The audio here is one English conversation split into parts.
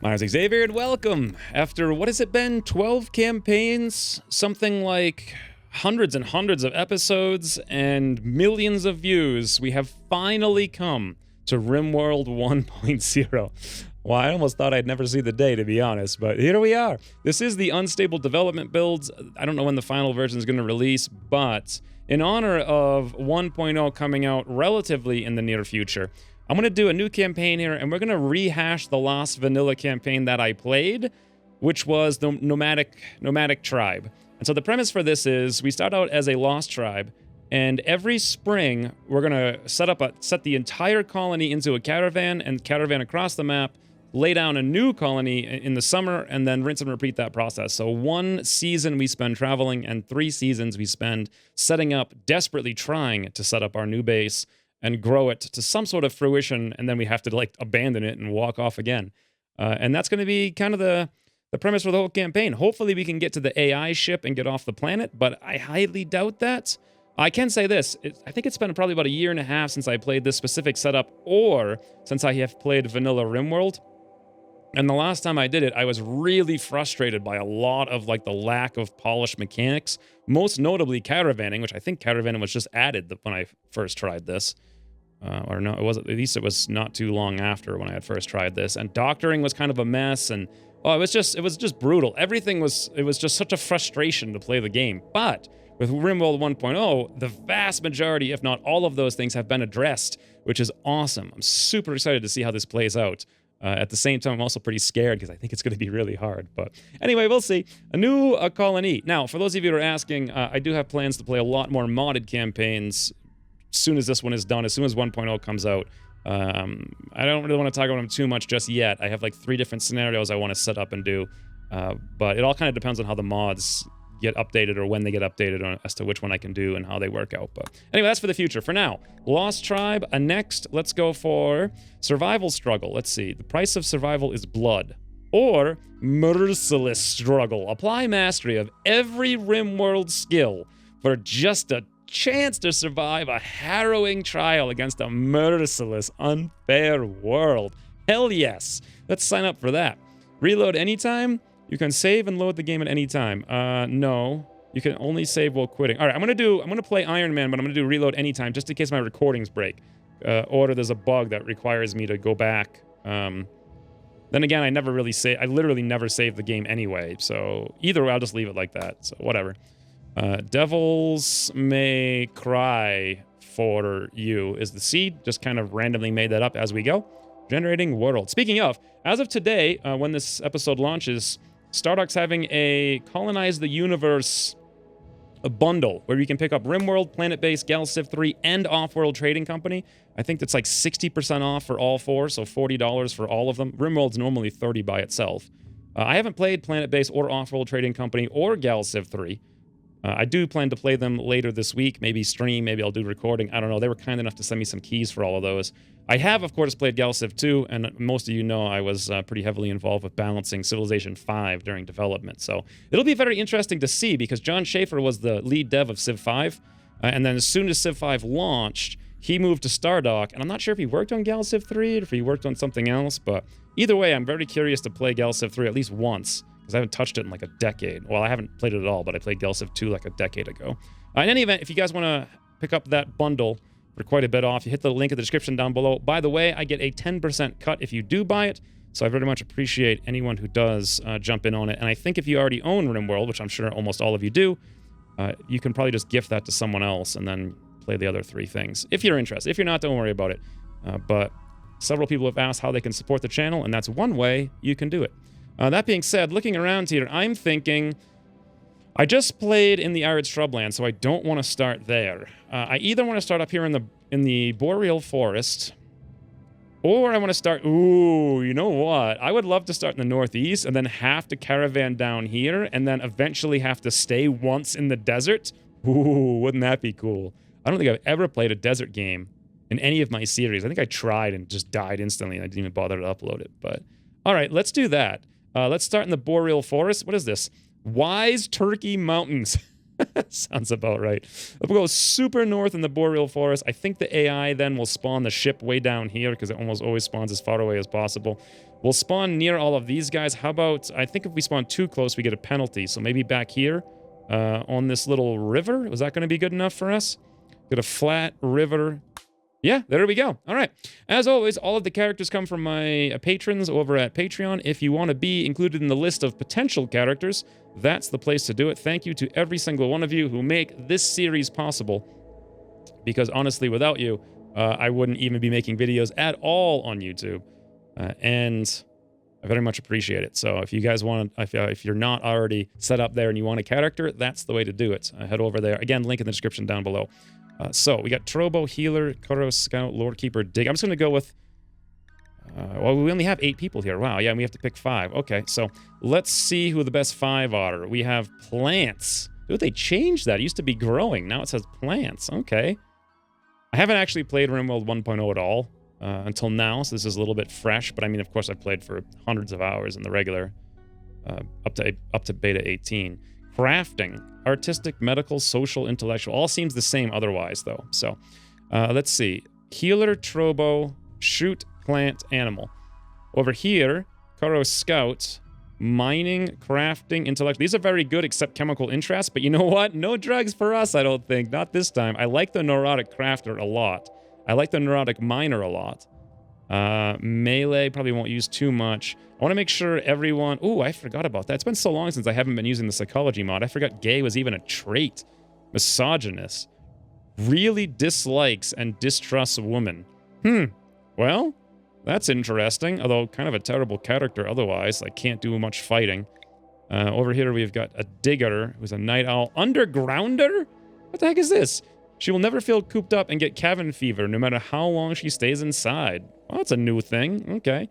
My name's Xavier, and welcome. After, what has it been, 12 campaigns? Something like hundreds and hundreds of episodes and millions of views, we have finally come to Rimworld 1.0. Well, I almost thought I'd never see the day, to be honest, but here we are. This is the unstable development builds. I don't know when the final version is going to release, but in honor of 1.0 coming out relatively in the near future, I'm going to do a new campaign here, and we're going to rehash the last vanilla campaign that I played, which was the Nomadic tribe. And so the premise for this is we start out as a lost tribe, and every spring we're going to set the entire colony into a caravan and caravan across the map, lay down a new colony in the summer, and then rinse and repeat that process. So 1 season we spend traveling, and 3 seasons we spend setting up, desperately trying to set up our new base and grow it to some sort of fruition, and then we have to like abandon it and walk off again. And that's going to be kind of the premise for the whole campaign. Hopefully we can get to the AI ship and get off the planet, but I highly doubt that. I can say this, I think it's been probably about 1.5 years since I played this specific setup, or since I have played vanilla Rimworld. And the last time I did it, I was really frustrated by a lot of like the lack of polished mechanics, most notably caravanning, which I think caravanning was just added when I first tried this. Or no, it wasn't. At least it was not too long after when I had first tried this. And doctoring was kind of a mess, and it was just brutal. Everything was just such a frustration to play the game. But with Rimworld 1.0, the vast majority, if not all of those things, have been addressed, which is awesome. I'm super excited to see how this plays out. At the same time, I'm also pretty scared because I think it's going to be really hard. But anyway, we'll see. A new colony. Now, for those of you who are asking, I do have plans to play a lot more modded campaigns as soon as this one is done, as soon as 1.0 comes out. I don't really want to talk about them too much just yet. I have like 3 different scenarios I want to set up and do. But it all kind of depends on how the mods get updated or when they get updated as to which one I can do and how they work out. But anyway, that's for the future. For now, Lost Tribe. Next, let's go for Survival Struggle. Let's see. The price of survival is blood. Or Merciless Struggle. Apply mastery of every Rimworld skill for just a chance to survive a harrowing trial against a merciless, unfair world. Hell yes. Let's sign up for that. Reload anytime. You can save and load the game at any time. No. You can only save while quitting. All right, I'm gonna play Iron Man, but I'm gonna do reload anytime just in case my recordings break. Or there's a bug that requires me to go back. Then again, I literally never save the game anyway. So either way, I'll just leave it like that. So whatever. Devils may cry for you is the seed. Just kind of randomly made that up as we go. Generating world. Speaking of, as of today, when this episode launches, Stardock's having a Colonize the Universe bundle where you can pick up Rimworld, Planet Base, Gal Civ 3, and Offworld Trading Company. I think that's like 60% off for all 4, so $40 for all of them. Rimworld's normally $30 by itself. I haven't played Planet Base or Offworld Trading Company or Gal Civ 3. I do plan to play them later this week, maybe stream, maybe I'll do recording. I don't know. They were kind enough to send me some keys for all of those. I have, of course, played Gal Civ 2, and most of you know I was pretty heavily involved with balancing Civilization 5 during development. So it'll be very interesting to see because John Schaefer was the lead dev of Civ 5, and then as soon as Civ 5 launched, he moved to Stardock, and I'm not sure if he worked on Gal Civ 3 or if he worked on something else, but either way, I'm very curious to play Gal Civ 3 at least once. I haven't touched it in like a decade. Well, I haven't played it at all, but I played Gal Civ 2 like a decade ago. In any event, if you guys want to pick up that bundle for quite a bit off, you hit the link in the description down below. By the way, I get a 10% cut if you do buy it, so I very much appreciate anyone who does jump in on it. And I think if you already own Rimworld, which I'm sure almost all of you do, you can probably just gift that to someone else and then play the other 3 things. If you're interested. If you're not, don't worry about it. But several people have asked how they can support the channel, and that's one way you can do it. That being said, looking around here, I'm thinking I just played in the Arid Shrubland, so I don't want to start there. I either want to start up here in the Boreal Forest, or I want to start... Ooh, you know what? I would love to start in the Northeast and then have to caravan down here and then eventually have to stay once in the desert. Ooh, wouldn't that be cool? I don't think I've ever played a desert game in any of my series. I think I tried and just died instantly, and I didn't even bother to upload it. But all right, let's do that. Let's start in the Boreal Forest. What is this? Wise Turkey Mountains. Sounds about right. We'll go super north in the Boreal Forest. I think the AI then will spawn the ship way down here because it almost always spawns as far away as possible. We'll spawn near all of these guys. How about, I think if we spawn too close, we get a penalty. So maybe back here on this little river. Was that going to be good enough for us? Get a flat river. Yeah, there we go. All right. As always, all of the characters come from my patrons over at Patreon. If you want to be included in the list of potential characters, that's the place to do it. Thank you to every single one of you who make this series possible. Because honestly, without you, I wouldn't even be making videos at all on YouTube. And I very much appreciate it. So if you guys want, if you're not already set up there and you want a character, that's the way to do it. Head over there. Again, link in the description down below. So we got Trobo, Healer, Kuro, Scout, Lord Keeper, Dig. I'm just going to go with... well, we only have 8 people here. Wow, yeah, and we have to pick 5. Okay, so let's see who the best 5 are. We have plants. Dude, they changed that. It used to be growing. Now it says plants. Okay. I haven't actually played Rimworld 1.0 at all until now, so this is a little bit fresh. But I mean, of course, I've played for hundreds of hours in the regular, up to beta 18. Crafting. Artistic, medical, social, intellectual. All seems the same otherwise, though. So, let's see. Healer, Trobo, Shoot, Plant, Animal. Over here, Kuro, Scout, Mining, Crafting, Intellect. These are very good, except chemical interest. But you know what? No drugs for us, I don't think. Not this time. I like the Neurotic Crafter a lot. I like the Neurotic Miner a lot. Melee, probably won't use too much. I want to make sure everyone... Ooh, I forgot about that. It's been so long since I haven't been using the psychology mod. I forgot gay was even a trait. Misogynist. Really dislikes and distrusts women. Well, that's interesting. Although kind of a terrible character otherwise. Like, can't do much fighting. Over here we've got a digger who's a night owl. Undergrounder? What the heck is this? She will never feel cooped up and get cabin fever no matter how long she stays inside. Well, that's a new thing. Okay.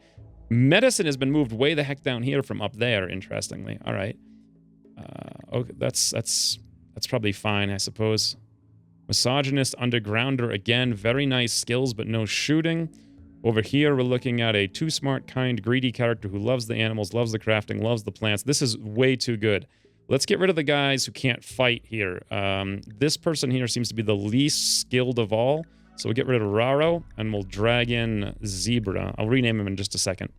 Medicine has been moved way the heck down here from up there, interestingly. All right. Okay, that's probably fine, I suppose. Misogynist, undergrounder, again, very nice skills, but no shooting. Over here, we're looking at a too smart, kind, greedy character who loves the animals, loves the crafting, loves the plants. This is way too good. Let's get rid of the guys who can't fight here. This person here seems to be the least skilled of all. So we'll get rid of Raro, and we'll drag in Zebra. I'll rename him in just a second.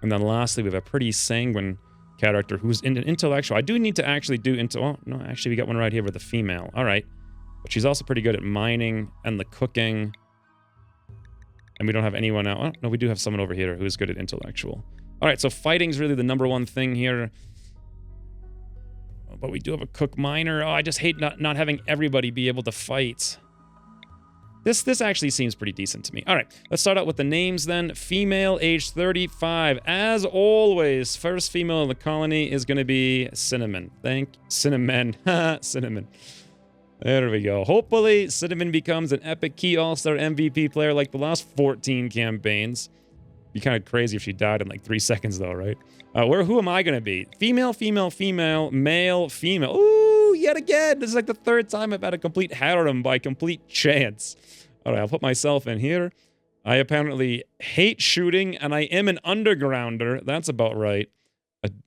And then lastly, we have a pretty sanguine character who's intellectual. I do need to actually do... Oh, no, actually, we got one right here with a female. All right. But she's also pretty good at mining and the cooking. And we don't have anyone else. Oh, no, we do have someone over here who's good at intellectual. All right, so fighting's really the #1 thing here. But we do have a cook miner. Oh, I just hate not having everybody be able to fight. This actually seems pretty decent to me. All right, let's start out with the names then. Female, age 35. As always, first female in the colony is going to be Cinnamon. Cinnamon. Cinnamon. There we go. Hopefully, Cinnamon becomes an epic key all-star MVP player like the last 14 campaigns. Be kind of crazy if she died in like 3 seconds, though, right? Who am I going to be? Female, female, female, male, female. Ooh, yet again. This is like the 3rd time I've had a complete harem by complete chance. All right, I'll put myself in here. I apparently hate shooting, and I am an undergrounder. That's about right.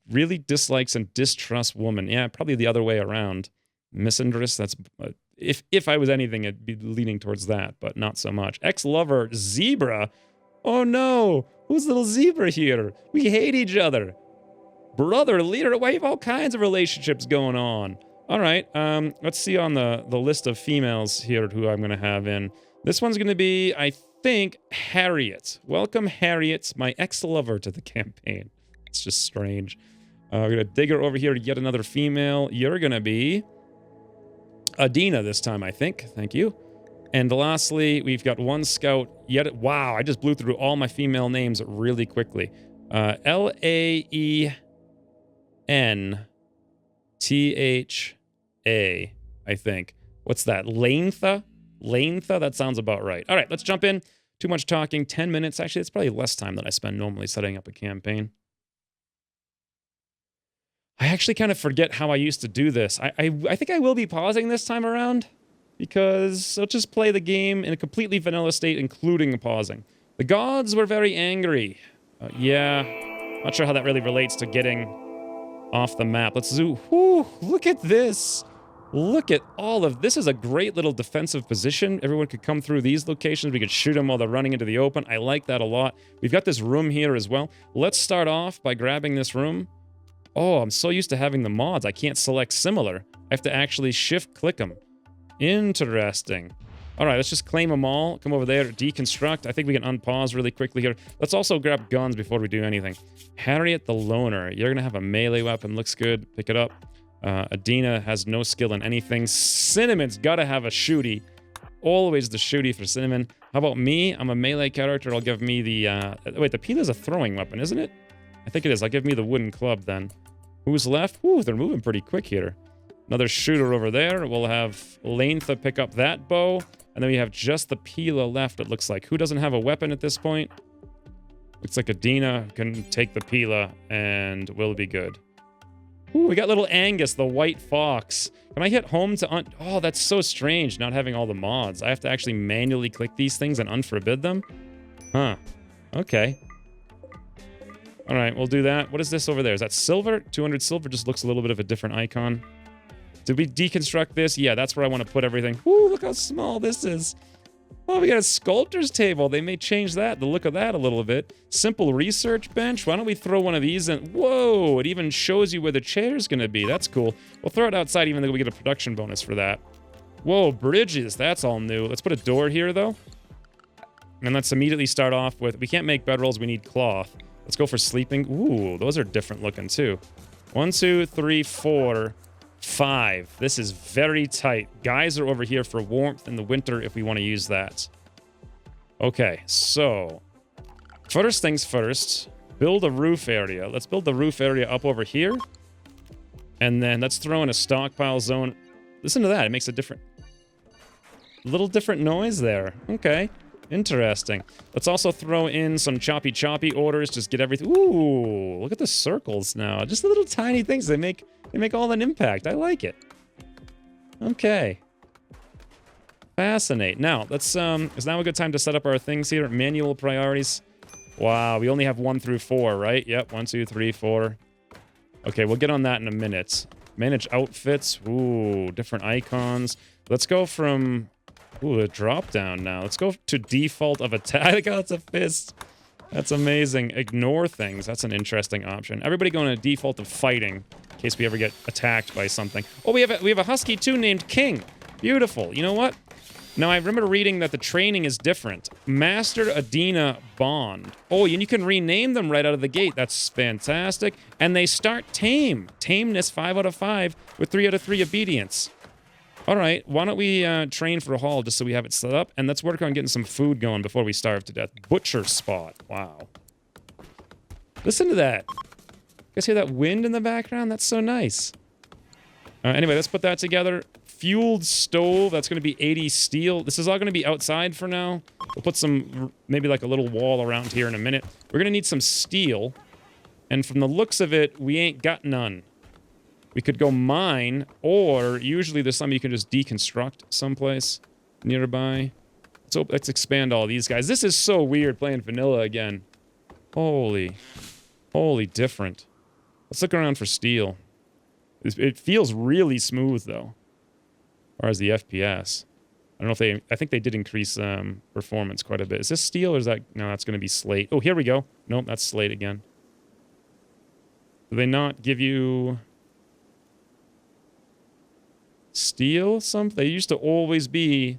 Really dislikes and distrusts woman. Yeah, probably the other way around. Misandrous, that's... if I was anything, it'd be leaning towards that, but not so much. Ex-lover, Zebra. Oh no, who's little Zebra here? We hate each other. Brother, leader, we have all kinds of relationships going on. All right, let's see on the list of females here who I'm going to have in. This one's going to be, I think, Harriet. Welcome, Harriet, my ex-lover, to the campaign. It's just strange. We're going to dig her over here to yet another female. You're going to be Adina this time, I think. Thank you. And lastly, we've got one scout. Wow, I just blew through all my female names really quickly. Laentha, I think. What's that? Laentha? Laentha? That sounds about right. All right, let's jump in. Too much talking. 10 minutes. Actually, it's probably less time than I spend normally setting up a campaign. I actually kind of forget how I used to do this. I think I will be pausing this time around, because I'll just play the game in a completely vanilla state, including pausing. The gods were very angry. Yeah, not sure how that really relates to getting off the map. Let's zoom. Whew, look at this. Look at all of this. Is a great little defensive position. Everyone could come through these locations. We could shoot them while they're running into the open. I like that a lot. We've got this room here as well. Let's start off by grabbing this room. Oh, I'm so used to having the mods. I can't select similar. I have to actually shift-click them. Interesting. All right, let's just claim them all. Come over there, deconstruct. I think we can unpause really quickly here. Let's also grab guns before we do anything. Harriet the Loner. You're going to have a melee weapon. Looks good. Pick it up. Adina has no skill in anything. Cinnamon's got to have a shooty. Always the shooty for Cinnamon. How about me? I'm a melee character. I'll give me the... Wait, the Pila's a throwing weapon, isn't it? I think it is. I'll give me the wooden club then. Who's left? Ooh, they're moving pretty quick here. Another shooter over there. We'll have Lantha pick up that bow. And then we have just the Pila left, it looks like. Who doesn't have a weapon at this point? Looks like Adina can take the Pila and we'll be good. Ooh, we got little Angus, the white fox. Can I hit home to Oh, that's so strange, not having all the mods. I have to actually manually click these things and unforbid them? Huh. Okay. All right, we'll do that. What is this over there? Is that silver? 200 silver just looks a little bit of a different icon. Did we deconstruct this? Yeah, that's where I want to put everything. Ooh, look how small this is. Oh, we got a sculptor's table. They may change that, the look of that a little bit. Simple research bench. Why don't we throw one of these in? Whoa, it even shows you where the chair's going to be. That's cool. We'll throw it outside even though we get a production bonus for that. Whoa, bridges. That's all new. Let's put a door here, though. And let's immediately start off with... We can't make bedrolls. We need cloth. Let's go for sleeping. Ooh, those are different looking, too. 1, 2, 3, 4... 5. This is very tight. Guys are over here for warmth in the winter if we want to use that. Okay, so first things first, build a roof area. Let's build the roof area up over here. And then let's throw in a stockpile zone. Listen to that. It makes a little different noise there. Okay. Interesting. Let's also throw in some choppy orders. Just get everything. Ooh, look at the circles now. Just the little tiny things. They make all an impact. I like it. Okay. Fascinate. Now, let's is now a good time to set up our things here? Manual priorities. Wow, we only have 1 through 4, right? Yep, 1, 2, 3, 4. Okay, we'll get on that in a minute. Manage outfits. Ooh, different icons. Let's go from... Ooh, a drop down now. Let's go to default of attack. Oh, it's a fist. That's amazing. Ignore things. That's an interesting option. Everybody going to default of fighting in case we ever get attacked by something. Oh, we have a husky too named King. Beautiful. You know what? Now, I remember reading that the training is different. Master Adina Bond. Oh, and you can rename them right out of the gate. That's fantastic. And they start tame. Tameness 5 out of 5 with 3 out of 3 obedience. All right, why don't we train for a haul just so we have it set up, and let's work on getting some food going before we starve to death. Butcher spot. Wow. Listen to that. You guys hear that wind in the background? That's so nice. Anyway, let's put that together. Fueled stove. That's going to be 80 steel. This is all going to be outside for now. We'll put some, maybe like a little wall around here in a minute. We're going to need some steel, and from the looks of it, we ain't got none. We could go mine, or usually there's some you can just deconstruct someplace nearby. So let's expand all these guys. This is so weird playing vanilla again. Holy different. Let's look around for steel. It feels really smooth though, as far as the FPS. I don't know if I think they did increase performance quite a bit. Is this steel or is that, no, that's going to be slate. Oh, here we go. Nope, that's slate again. Do they not give you... steel? They used to always be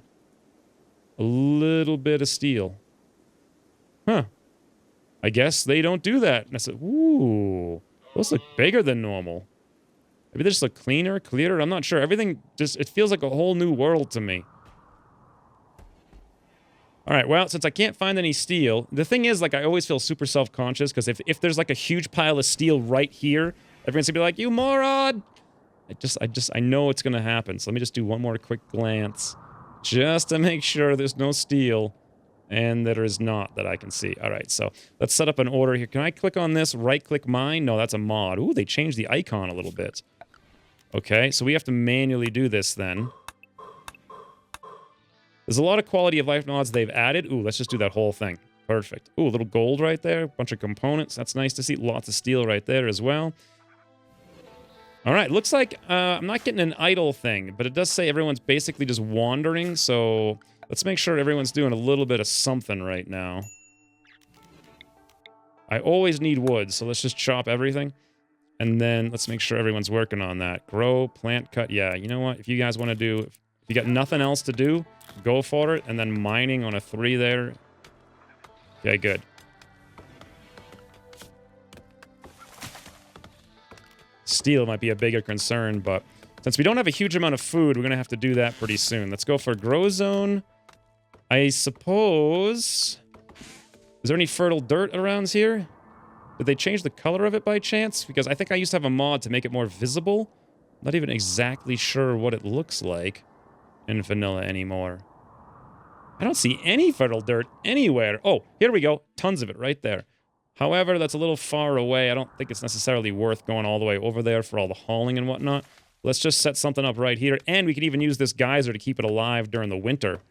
a little bit of steel. Huh. I guess they don't do that. And I said, ooh, those look bigger than normal. Maybe they just look cleaner, clearer. I'm not sure. Everything just, it feels like a whole new world to me. All right, well, since I can't find any steel, the thing is, like, I always feel super self-conscious because if there's like a huge pile of steel right here, everyone's gonna be like, you moron! I know it's gonna happen. So let me just do one more quick glance just to make sure there's no steel. And there is not that I can see. All right, so let's set up an order here. Can I click on this? Right-click mine? No, that's a mod. Ooh, they changed the icon a little bit. Okay, so we have to manually do this then. There's a lot of quality of life mods they've added. Ooh, let's just do that whole thing. Perfect. Ooh, a little gold right there. A bunch of components. That's nice to see. Lots of steel right there as well. All right, looks like I'm not getting an idle thing, but it does say everyone's basically just wandering, so let's make sure everyone's doing a little bit of something right now. I always need wood, so let's just chop everything. And then let's make sure everyone's working on that. Grow, plant, cut. Yeah, you know what? If you guys want to do... If you got nothing else to do, go for it. And then mining on a 3 there. Okay, good. Steel might be a bigger concern, but since we don't have a huge amount of food, we're going to have to do that pretty soon. Let's go for grow zone. I suppose... Is there any fertile dirt around here? Did they change the color of it by chance? Because I think I used to have a mod to make it more visible. Not even exactly sure what it looks like in vanilla anymore. I don't see any fertile dirt anywhere. Oh, here we go. Tons of it right there. However, that's a little far away. I don't think it's necessarily worth going all the way over there for all the hauling and whatnot. Let's just set something up right here. And we could even use this geyser to keep it alive during the winter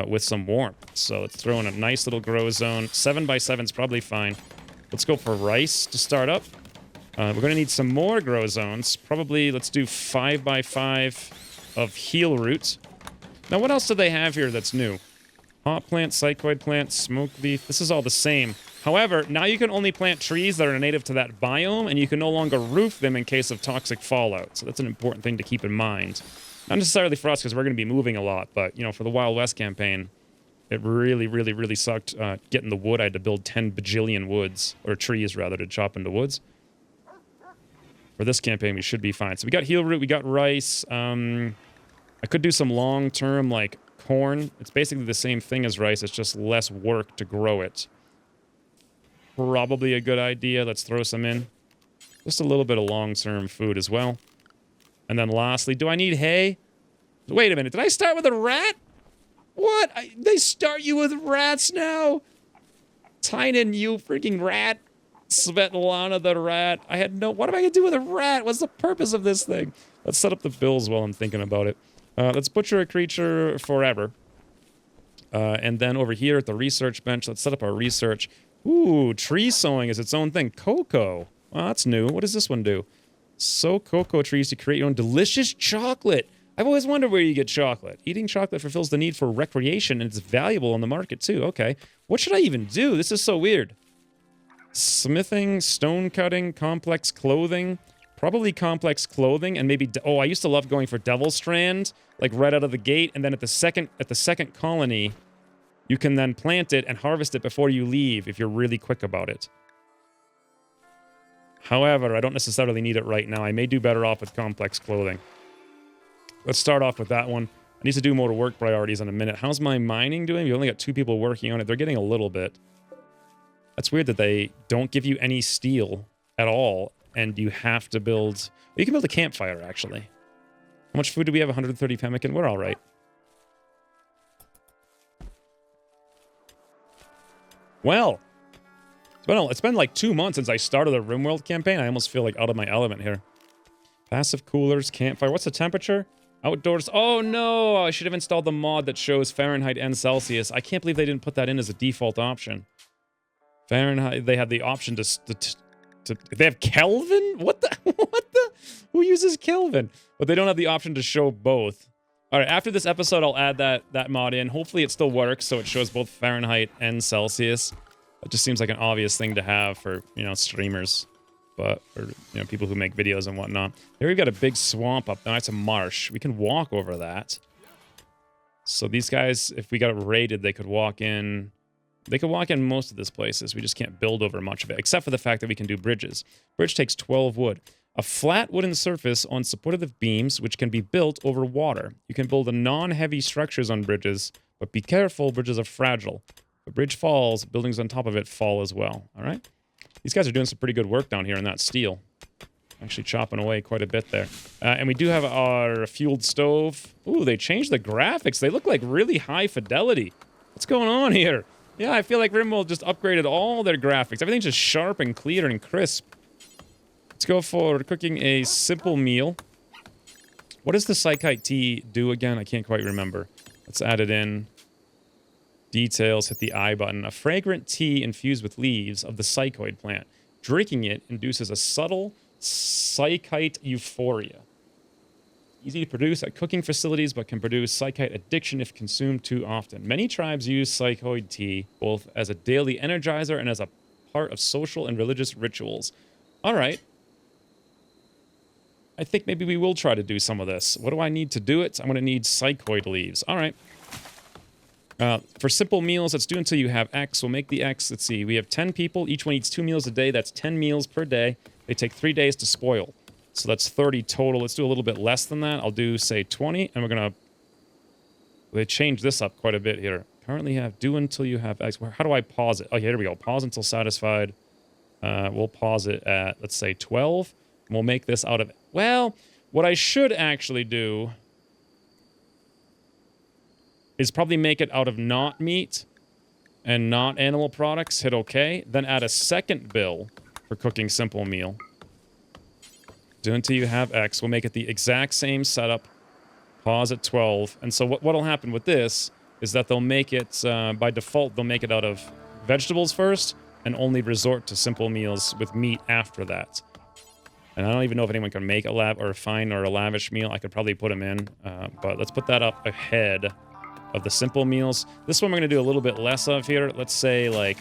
with some warmth. So let's throw in a nice little grow zone. 7 by 7 is probably fine. Let's go for rice to start up. We're going to need some more grow zones. Probably, let's do 5 by 5 of heel root. Now, what else do they have here that's new? Hot plant, cycoid plant, smoke leaf. This is all the same. However, now you can only plant trees that are native to that biome, and you can no longer roof them in case of toxic fallout. So that's an important thing to keep in mind. Not necessarily for us, because we're going to be moving a lot, but, you know, for the Wild West campaign... It really, really, really sucked getting the wood. I had to build 10 bajillion woods, or trees, rather, to chop into woods. For this campaign, we should be fine. So we got heel root, we got rice. I could do some long-term, like, corn. It's basically the same thing as rice. It's just less work to grow it. Probably a good idea. Let's throw some in. Just a little bit of long-term food as well. And then lastly, do I need hay? Wait a minute. Did I start with a rat? What? They start you with rats now? Tynan, you freaking rat. Svetlana the rat. I had no... What am I going to do with a rat? What's the purpose of this thing? Let's set up the bills while I'm thinking about it. Let's butcher a creature forever. And then over here at the research bench, let's set up our research. Ooh, tree sowing is its own thing. Cocoa. Well, that's new. What does this one do? Sow cocoa trees to create your own delicious chocolate. I've always wondered where you get chocolate. Eating chocolate fulfills the need for recreation, and it's valuable on the market, too. Okay. What should I even do? This is so weird. Smithing, stone cutting, complex clothing. Probably complex clothing, and maybe... Oh, I used to love going for Devil Strand, like right out of the gate, and then at the second colony, you can then plant it and harvest it before you leave if you're really quick about it. However, I don't necessarily need it right now. I may do better off with complex clothing. Let's start off with that one. I need to do more work priorities in a minute. How's my mining doing? We only got 2 people working on it. They're getting a little bit. That's weird that they don't give you any steel at all, and you have to build... You can build a campfire, actually. How much food do we have? 130 pemmican. We're all right. Well, it's been like 2 months since I started a Rimworld campaign. I almost feel like out of my element here. Passive coolers, campfire. What's the temperature? Outdoors. Oh no, I should have installed the mod that shows Fahrenheit and Celsius. I can't believe they didn't put that in as a default option. Fahrenheit, they had the option to they have Kelvin? What the? Who uses Kelvin? But they don't have the option to show both. All right, after this episode, I'll add that mod in. Hopefully it still works, so it shows both Fahrenheit and Celsius. It just seems like an obvious thing to have for, you know, streamers. But for, you know, people who make videos and whatnot. Here we've got a big swamp up there. It's a marsh. We can walk over that. So these guys, if we got it raided, they could walk in. They could walk in most of these places. We just can't build over much of it, except for the fact that we can do bridges. Bridge takes 12 wood. A flat wooden surface on supportive beams, which can be built over water. You can build non-heavy structures on bridges, but be careful, bridges are fragile. If a bridge falls, buildings on top of it fall as well. All right? These guys are doing some pretty good work down here in that steel. Actually chopping away quite a bit there. And we do have our fueled stove. Ooh, they changed the graphics. They look like really high fidelity. What's going on here? Yeah, I feel like Rimworld just upgraded all their graphics. Everything's just sharp and clear and crisp. Let's go for cooking a simple meal. What does the psychite tea do again? I can't quite remember. Let's add it in. Details, hit the I button. A fragrant tea infused with leaves of the psychoid plant. Drinking it induces a subtle, psychite euphoria. Easy to produce at cooking facilities, but can produce psychite addiction if consumed too often. Many tribes use psychoid tea both as a daily energizer and as a part of social and religious rituals. All right. I think maybe we will try to do some of this. What do I need to do it? I'm going to need psychoid leaves. All right. For simple meals, let's do until you have X. We'll make the X. Let's see. We have 10 people. Each one eats 2 meals a day. That's 10 meals per day. They take 3 days to spoil. So that's 30 total. Let's do a little bit less than that. I'll do, say, 20. And we're going to... They changed this up quite a bit here. Currently have do until you have X. How do I pause it? Oh, here we go. Pause until satisfied. We'll pause it at, let's say, 12. And we'll make this out of... Well, what I should actually do is probably make it out of not meat and not animal products. Hit OK. Then add a second bill for cooking simple meal. Do until you have X. We'll make it the exact same setup. Pause at 12. And so what'll happen with this is that they'll make it, by default, they'll make it out of vegetables first and only resort to simple meals with meat after that. And I don't even know if anyone can make a fine or a lavish meal. I could probably put them in, but let's put that up ahead of the simple meals. This one we're going to do a little bit less of here. Let's say, like,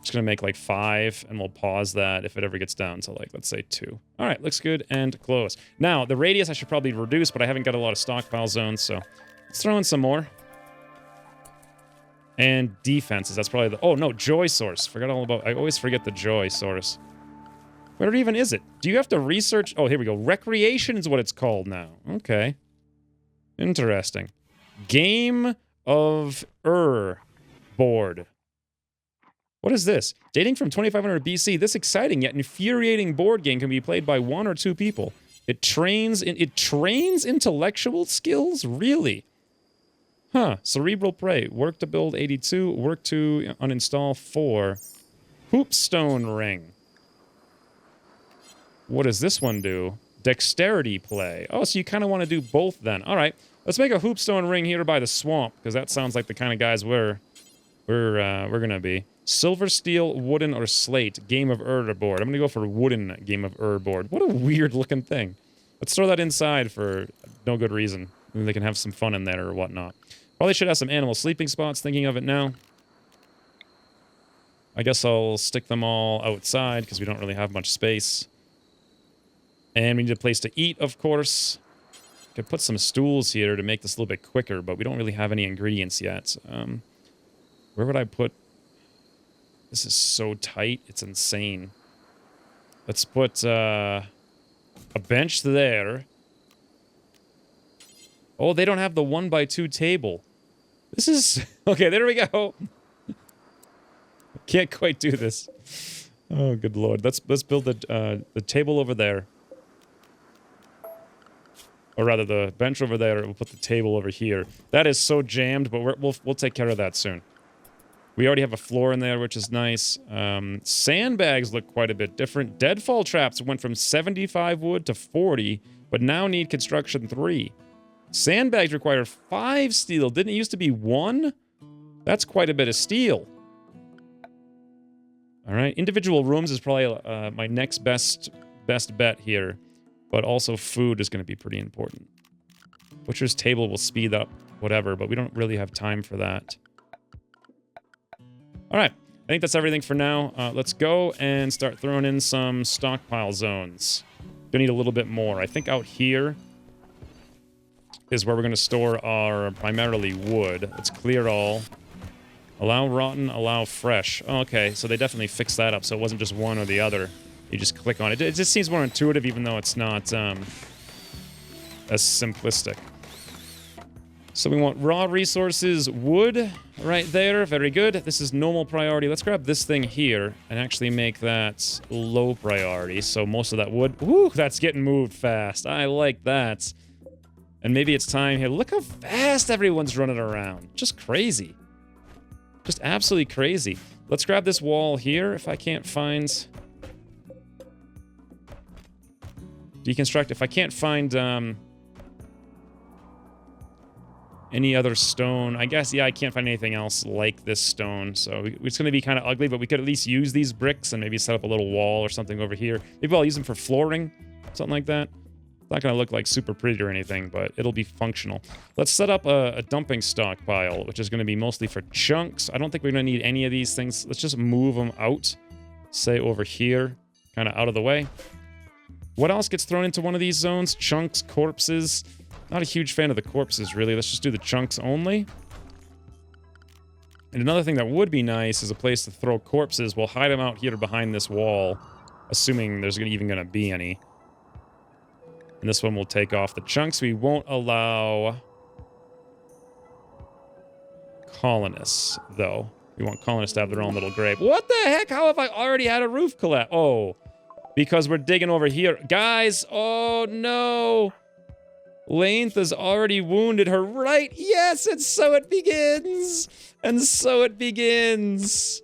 just going to make, like, 5, and we'll pause that if it ever gets down to, like, let's say 2. All right, looks good, and close. Now, the radius I should probably reduce, but I haven't got a lot of stockpile zones, so let's throw in some more. And defenses, that's probably the... Oh, no, joy source. Forgot all about... I always forget the joy source. Where even is it? Do you have to research? Oh, here we go. Recreation is what it's called now. Okay. Interesting. Game of board. What is this? Dating from 2500 BC, this exciting yet infuriating board game can be played by 1 or 2 people. It trains intellectual skills? Really? Huh. Cerebral prey. Work to build 82. Work to uninstall 4. Hoopstone ring. What does this one do? Dexterity play. Oh, so you kind of want to do both then. All right. Let's make a hoopstone ring here by the swamp, because that sounds like the kind of guys we're going to be. Silver, steel, wooden, or slate. Game of board. I'm going to go for wooden game of board. What a weird looking thing. Let's throw that inside for no good reason. Maybe they can have some fun in there or whatnot. Probably should have some animal sleeping spots, thinking of it now. I guess I'll stick them all outside, because we don't really have much space. And we need a place to eat, of course. Could put some stools here to make this a little bit quicker, but we don't really have any ingredients yet. Where would I put... This is so tight, it's insane. Let's put a bench there. Oh, they don't have the 1x2 table. This is... Okay, there we go. Can't quite do this. Oh, good lord. Let's build the table over there. Or rather, the bench over there. We'll put the table over here. That is so jammed, but we'll take care of that soon. We already have a floor in there, which is nice. Sandbags look quite a bit different. Deadfall traps went from 75 wood to 40, but now need construction 3. Sandbags require 5 steel. Didn't it used to be 1? That's quite a bit of steel. All right, individual rooms is probably my next best bet here. But also food is going to be pretty important. Butcher's table will speed up whatever, but we don't really have time for that. All right. I think that's everything for now. Let's go and start throwing in some stockpile zones. Gonna need a little bit more. I think out here is where we're going to store our primarily wood. Let's clear all. Allow rotten, allow fresh. Oh, okay, so they definitely fixed that up, so it wasn't just one or the other. You just click on it. It just seems more intuitive, even though it's not as simplistic. So we want raw resources, wood, right there. Very good. This is normal priority. Let's grab this thing here and actually make that low priority. So most of that wood... Woo, that's getting moved fast. I like that. And maybe it's time here. Look how fast everyone's running around. Just crazy. Just absolutely crazy. Let's grab this wall here if I can't find... Deconstruct. If I can't find Any other stone? I guess, yeah, I can't find anything else like this stone. So it's going to be kind of ugly, but we could at least use these bricks and maybe set up a little wall or something over here. Maybe I'll use them for flooring, something like that. It's not going to look like super pretty or anything, but it'll be functional. Let's set up a dumping stockpile, which is going to be mostly for chunks. I don't think we're going to need any of these things. Let's just move them out, say over here, kind of out of the way. What else gets thrown into one of these zones? Chunks, corpses. Not a huge fan of the corpses, really. Let's just do the chunks only. And another thing that would be nice is a place to throw corpses. We'll hide them out here behind this wall, assuming there's even going to be any. And this one will take off the chunks. We won't allow colonists, though. We want colonists to have their own little grave. What the heck? How have I already had a roof collapse? Oh, because we're digging over here. Guys, oh no. Length has already wounded her right. Yes, and so it begins. And so it begins.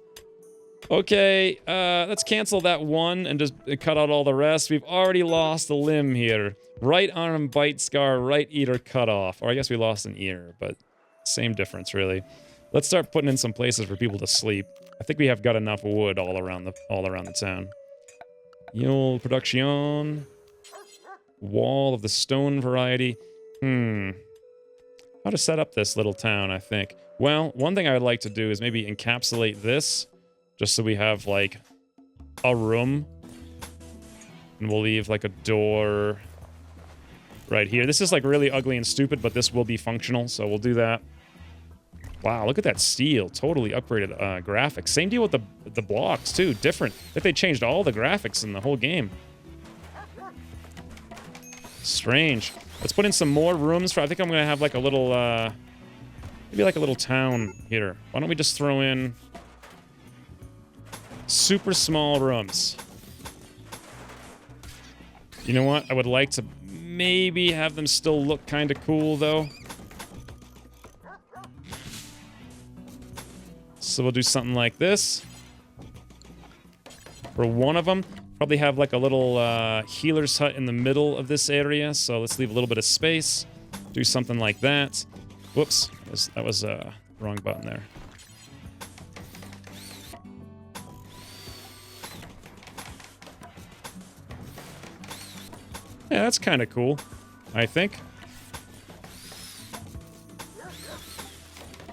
Okay, let's cancel that one and just cut out all the rest. We've already lost a limb here. Right arm bite scar, right ear cut off. Or I guess we lost an ear, but same difference, really. Let's start putting in some places for people to sleep. I think we have got enough wood all around the town. Mule production. Wall of the stone variety. How to set up this little town, I think. Well, one thing I would like to do is maybe encapsulate this, just so we have, like, a room. And we'll leave, like, a door right here. This is, like, really ugly and stupid, but this will be functional, so we'll do that. Wow, look at that steel. Totally upgraded graphics. Same deal with the blocks, too. Different. I think they changed all the graphics in the whole game. Strange. Let's put in some more rooms for... I think I'm going to have like a little... maybe like a little town here. Why don't we just throw in... super small rooms. You know what? I would like to maybe have them still look kind of cool, though. So we'll do something like this. For one of them. Probably have like a little healer's hut in the middle of this area, so let's leave a little bit of space. Do something like that. Whoops, that was wrong button there. Yeah, that's kind of cool, I think.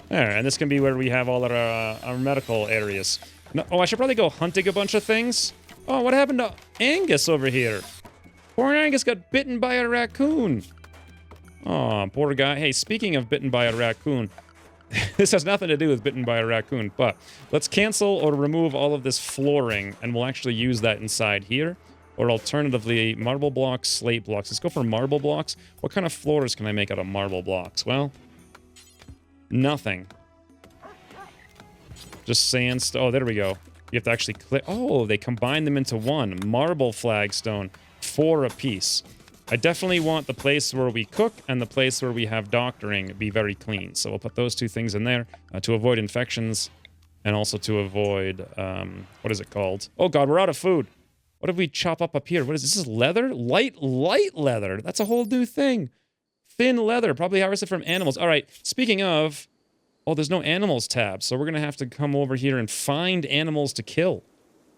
There, and this can be where we have all our medical areas. No, oh, I should probably go hunting a bunch of things. Oh, what happened to Angus over here? Poor Angus got bitten by a raccoon. Oh, poor guy. Hey, speaking of bitten by a raccoon, this has nothing to do with bitten by a raccoon, but let's cancel or remove all of this flooring, and we'll actually use that inside here. Or alternatively, marble blocks, slate blocks. Let's go for marble blocks. What kind of floors can I make out of marble blocks? Well, nothing. Just sandstone. Oh, there we go. You have to actually click. Oh, they combine them into one. Marble flagstone. 4 apiece. I definitely want the place where we cook and the place where we have doctoring be very clean. So we'll put those 2 things in there to avoid infections and also to avoid, what is it called? Oh God, we're out of food. What did we chop up here? What is this? This is leather? Light leather. That's a whole new thing. Thin leather, probably harvested from animals. All right, speaking of... Oh, there's no animals tab, so we're going to have to come over here and find animals to kill.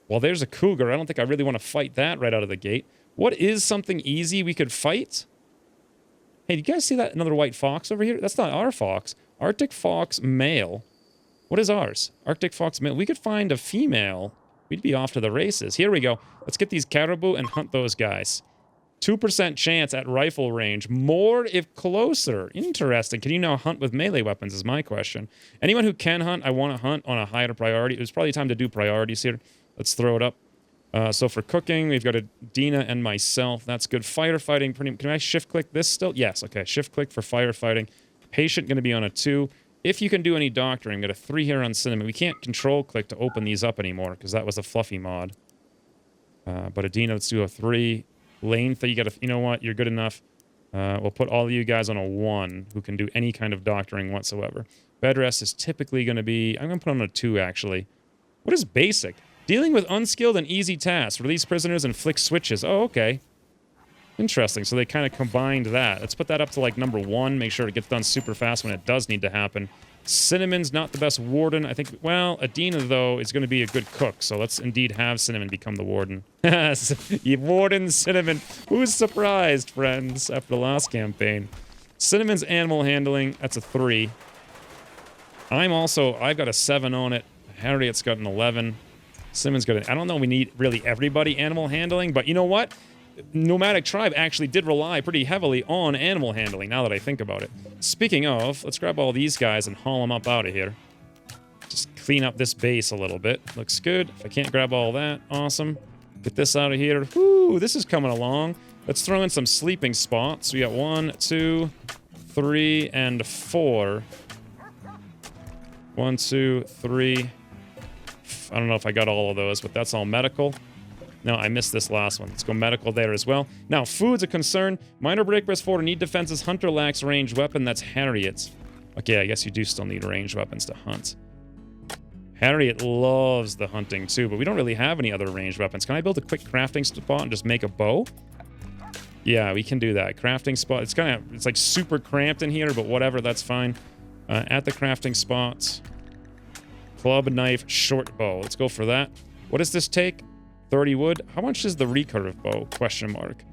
Well, there's a cougar. I don't think I really want to fight that right out of the gate. What is something easy we could fight? Hey, do you guys see that? Another white fox over here? That's not our fox. Arctic fox male. What is ours? Arctic fox male. We could find a female. We'd be off to the races. Here we go. Let's get these caribou and hunt those guys. 2% chance at rifle range. More if closer. Interesting. Can you now hunt with melee weapons is my question. Anyone who can hunt, I want to hunt on a higher priority. It was probably time to do priorities here. Let's throw it up. So for cooking, we've got Dina and myself. That's good. Firefighting. Can I shift-click this still? Yes. Okay. Shift-click for firefighting. Patient going to be on a 2. If you can do any doctoring, got a 3 here on cinnamon. We can't control-click to open these up anymore because that was a fluffy mod. But Adina, let's do a 3. Length, you gotta, you know what, you're good enough. We'll put all of you guys on a 1 who can do any kind of doctoring whatsoever. Bed rest is typically going to be, I'm going to put on a 2 actually. What is basic? Dealing with unskilled and easy tasks. Release prisoners and flick switches. Oh, okay. Interesting. So they kind of combined that. Let's put that up to like number 1. Make sure it gets done super fast when it does need to happen. Cinnamon's not the best warden. I think, well, Adina, though, is going to be a good cook. So let's indeed have Cinnamon become the warden. Warden Cinnamon. Who's surprised, friends, after the last campaign? Cinnamon's animal handling, that's a 3. I've got a 7 on it. Harriet's got an 11. Cinnamon's got I don't know, we need really everybody animal handling, but you know what? Nomadic Tribe actually did rely pretty heavily on animal handling, now that I think about it. Speaking of, let's grab all these guys and haul them up out of here. Just clean up this base a little bit. Looks good. If I can't grab all that, awesome. Get this out of here. Whoo, this is coming along. Let's throw in some sleeping spots. We got 1, 2, 3, and 4. 1, 2, 3. I don't know if I got all of those, but that's all medical. No, I missed this last one. Let's go medical there as well. Now, food's a concern. Minor break press 4 need defenses. Hunter lacks ranged weapon. That's Harriet's. Okay, I guess you do still need ranged weapons to hunt. Harriet loves the hunting too, but we don't really have any other ranged weapons. Can I build a quick crafting spot and just make a bow? Yeah, we can do that. Crafting spot. It's like super cramped in here, but whatever, that's fine. At the crafting spot. Club, knife, short bow. Let's go for that. What does this take? 30 wood. How much is the recurve bow? Question mark.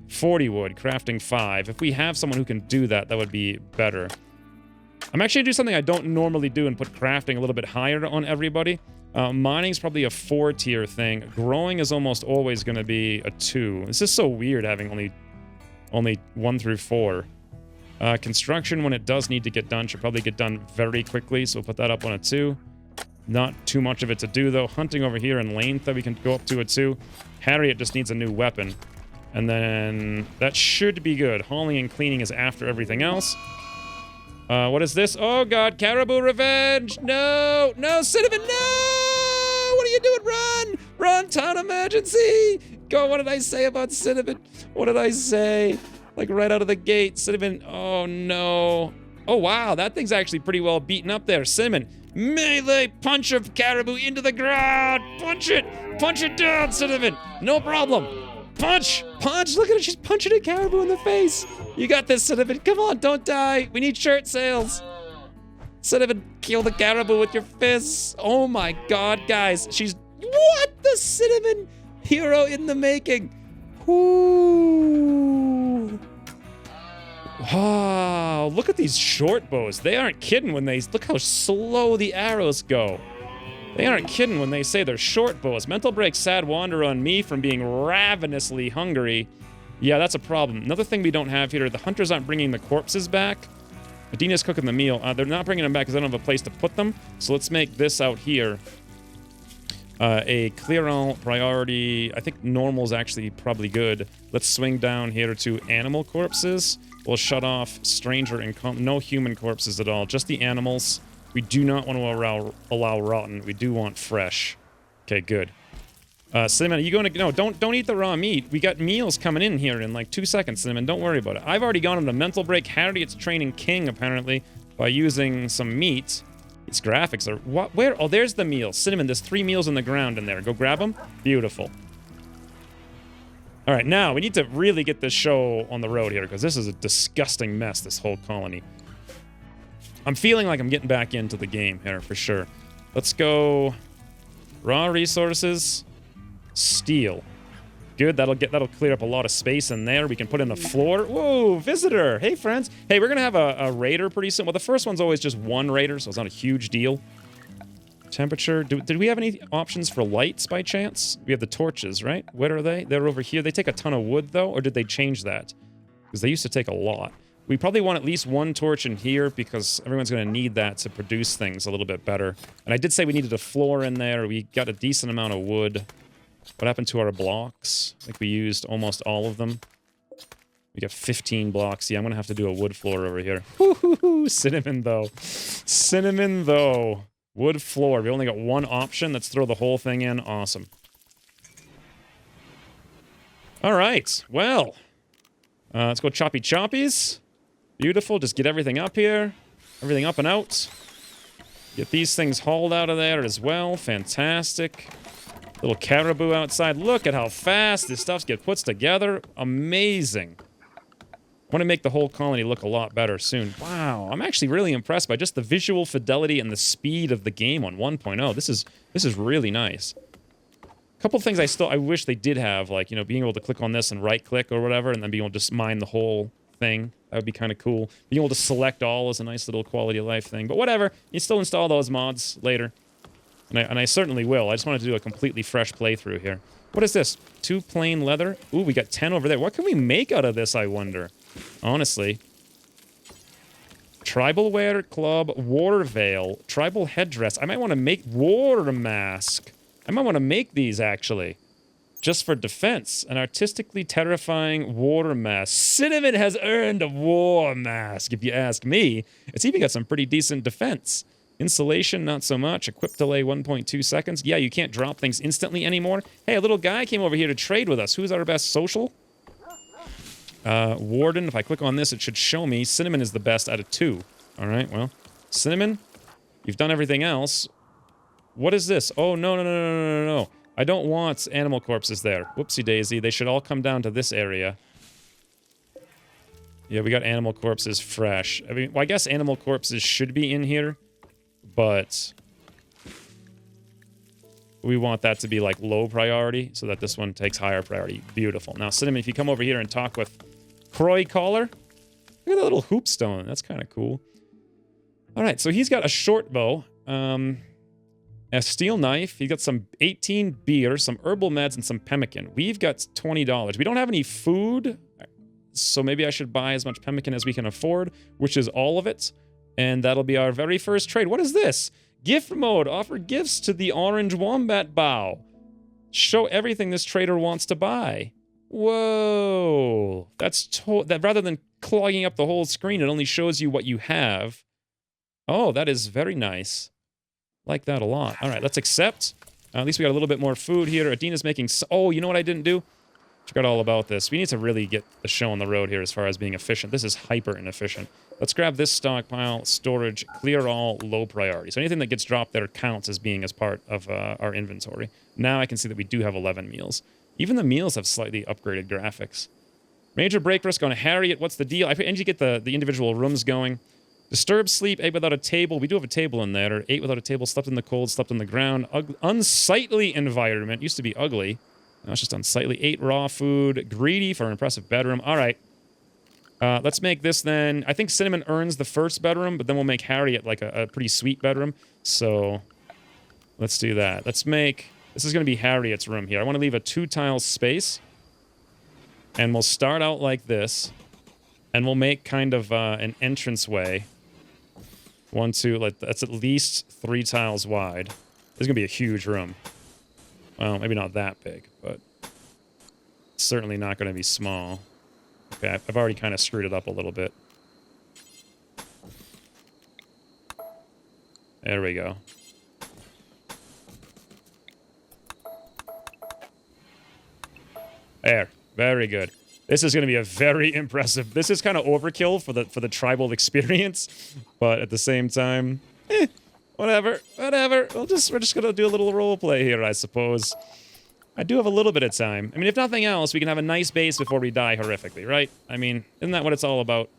40 wood. Crafting 5. If we have someone who can do that, that would be better. I'm actually going to do something I don't normally do and put crafting a little bit higher on everybody. Mining's probably a 4-tier thing. Growing is almost always going to be a 2. This is so weird having only 1 through 4. Construction, when it does need to get done, should probably get done very quickly, so we'll put that up on a 2. Not too much of it to do, though. Hunting over here in length that we can go up to a 2. Harriet just needs a new weapon. And then that should be good. Hauling and cleaning is after everything else. What is this? Oh, God. Caribou Revenge. No. No, Cinnamon. No. What are you doing? Run. Run. Town emergency. Go. What did I say about Cinnamon? What did I say? Like right out of the gate. Cinnamon. Oh, no. Oh, wow. That thing's actually pretty well beaten up there. Cinnamon. Melee punch of Caribou into the ground. Punch it. Punch it down, Cinnamon. No problem. Punch. Punch. Look at it. She's punching a Caribou in the face. You got this, Cinnamon. Come on. Don't die. We need shirt sales. Cinnamon, kill the Caribou with your fists. Oh, my God, guys. She's... What? The Cinnamon hero in the making. Ooh. Wow, look at these short bows. They aren't kidding when they... Look how slow the arrows go. They aren't kidding when they say they're short bows. Mental break, sad wander on me from being ravenously hungry. Yeah, that's a problem. Another thing we don't have here, the hunters aren't bringing the corpses back. Adina's cooking the meal. They're not bringing them back because they don't have a place to put them. So let's make this out here a clear-all priority. I think normal's actually probably good. Let's swing down here to animal corpses. We'll shut off stranger and no human corpses at all, just the animals. We do not want to allow rotten. We do want fresh. Okay, good. Cinnamon, are you going to... No, don't eat the raw meat. We got meals coming in here in like 2 seconds, Cinnamon. Don't worry about it. I've already gone on a mental break. Harriet's training King, apparently, by using some meat. These graphics are... What? Where? Oh, there's the meal. Cinnamon, there's 3 meals on the ground in there. Go grab them. Beautiful. All right, now we need to really get this show on the road here because this is a disgusting mess, this whole colony. I'm feeling like I'm getting back into the game here for sure. Let's go raw resources, steel. Good, that'll clear up a lot of space in there. We can put in a floor. Whoa, visitor. Hey, friends. Hey, we're going to have a raider pretty soon. Well, the first one's always just 1 raider, so it's not a huge deal. Temperature. Did we have any options for lights by chance? We have the torches, right? Where are they? They're over here. They take a ton of wood, though, or did they change that? Because they used to take a lot. We probably want at least 1 torch in here because everyone's going to need that to produce things a little bit better. And I did say we needed a floor in there. We got a decent amount of wood. What happened to our blocks? I think we used almost all of them. We got 15 blocks. Yeah, I'm going to have to do a wood floor over here. Woo-hoo-hoo! Cinnamon, though. Cinnamon, though. Wood floor. We only got 1 option. Let's throw the whole thing in. Awesome. All right. Well, let's go choppy choppies. Beautiful. Just get everything up here. Everything up and out. Get these things hauled out of there as well. Fantastic. Little caribou outside. Look at how fast this stuff gets put together. Amazing. I want to make the whole colony look a lot better soon. Wow, I'm actually really impressed by just the visual fidelity and the speed of the game on 1.0. This is really nice. A couple things I wish they did have, like, you know, being able to click on this and right-click or whatever, and then being able to just mine the whole thing. That would be kind of cool. Being able to select all is a nice little quality of life thing. But whatever, you still install those mods later. And I certainly will. I just wanted to do a completely fresh playthrough here. What is this? 2 plain leather? Ooh, we got 10 over there. What can we make out of this, I wonder? Honestly. Tribal wear, club, war veil, tribal headdress. I might want to make war mask. I might want to make these, actually. Just for defense. An artistically terrifying war mask. Cinnamon has earned a war mask, if you ask me. It's even got some pretty decent defense. Insulation, not so much. Equip delay 1.2 seconds. Yeah, you can't drop things instantly anymore. Hey, a little guy came over here to trade with us. Who's our best social? Warden. If I click on this, it should show me Cinnamon is the best out of 2. All right, well. Cinnamon, you've done everything else. What is this? Oh, no. I don't want animal corpses there. Whoopsie daisy. They should all come down to this area. Yeah, we got animal corpses fresh. I mean, well, I guess animal corpses should be in here. But we want that to be like low priority so that this one takes higher priority. Beautiful. Now, Cinnamon, if you come over here and talk with Croy Collar, look at that little hoop stone. That's kind of cool. All right, so he's got a short bow, a steel knife. He's got some 18 beer, some herbal meds, and some pemmican. We've got $20. We don't have any food, so maybe I should buy as much pemmican as we can afford, which is all of it. And that'll be our very first trade. What is this? Gift mode. Offer gifts to the orange wombat bow. Show everything this trader wants to buy. Whoa. That rather than clogging up the whole screen, it only shows you what you have. Oh, that is very nice. Like that a lot. All right, let's accept. At least we got a little bit more food here. Adina's making... Oh, you know what I didn't do? Forgot all about this. We need to really get the show on the road here as far as being efficient. This is hyper inefficient. Let's grab this stockpile, storage, clear all, low priority. So anything that gets dropped there counts as being as part of our inventory. Now I can see that we do have 11 meals. Even the meals have slightly upgraded graphics. Major break risk on Harriet. What's the deal? I need to get the individual rooms going. Disturbed sleep, ate without a table. We do have a table in there. Ate without a table, slept in the cold, slept on the ground. Unsightly environment. Used to be ugly. Now it's just unsightly. Ate raw food. Greedy for an impressive bedroom. All right. Let's make this then. I think Cinnamon earns the first bedroom, but then we'll make Harriet like a pretty sweet bedroom. So let's do that. Let's make... This is going to be Harriet's room here. I want to leave a 2-tile space. And we'll start out like this. And we'll make kind of an entranceway. 1, 2, that's at least 3 tiles wide. This is going to be a huge room. Well, maybe not that big, but certainly not going to be small. Okay, I've already kind of screwed it up a little bit. There we go. There. Very good. This is going to be a very impressive... This is kind of overkill for the tribal experience, but at the same time, whatever. We're just going to do a little role play here, I suppose. I do have a little bit of time. I mean, if nothing else, we can have a nice base before we die horrifically, right? I mean, isn't that what it's all about?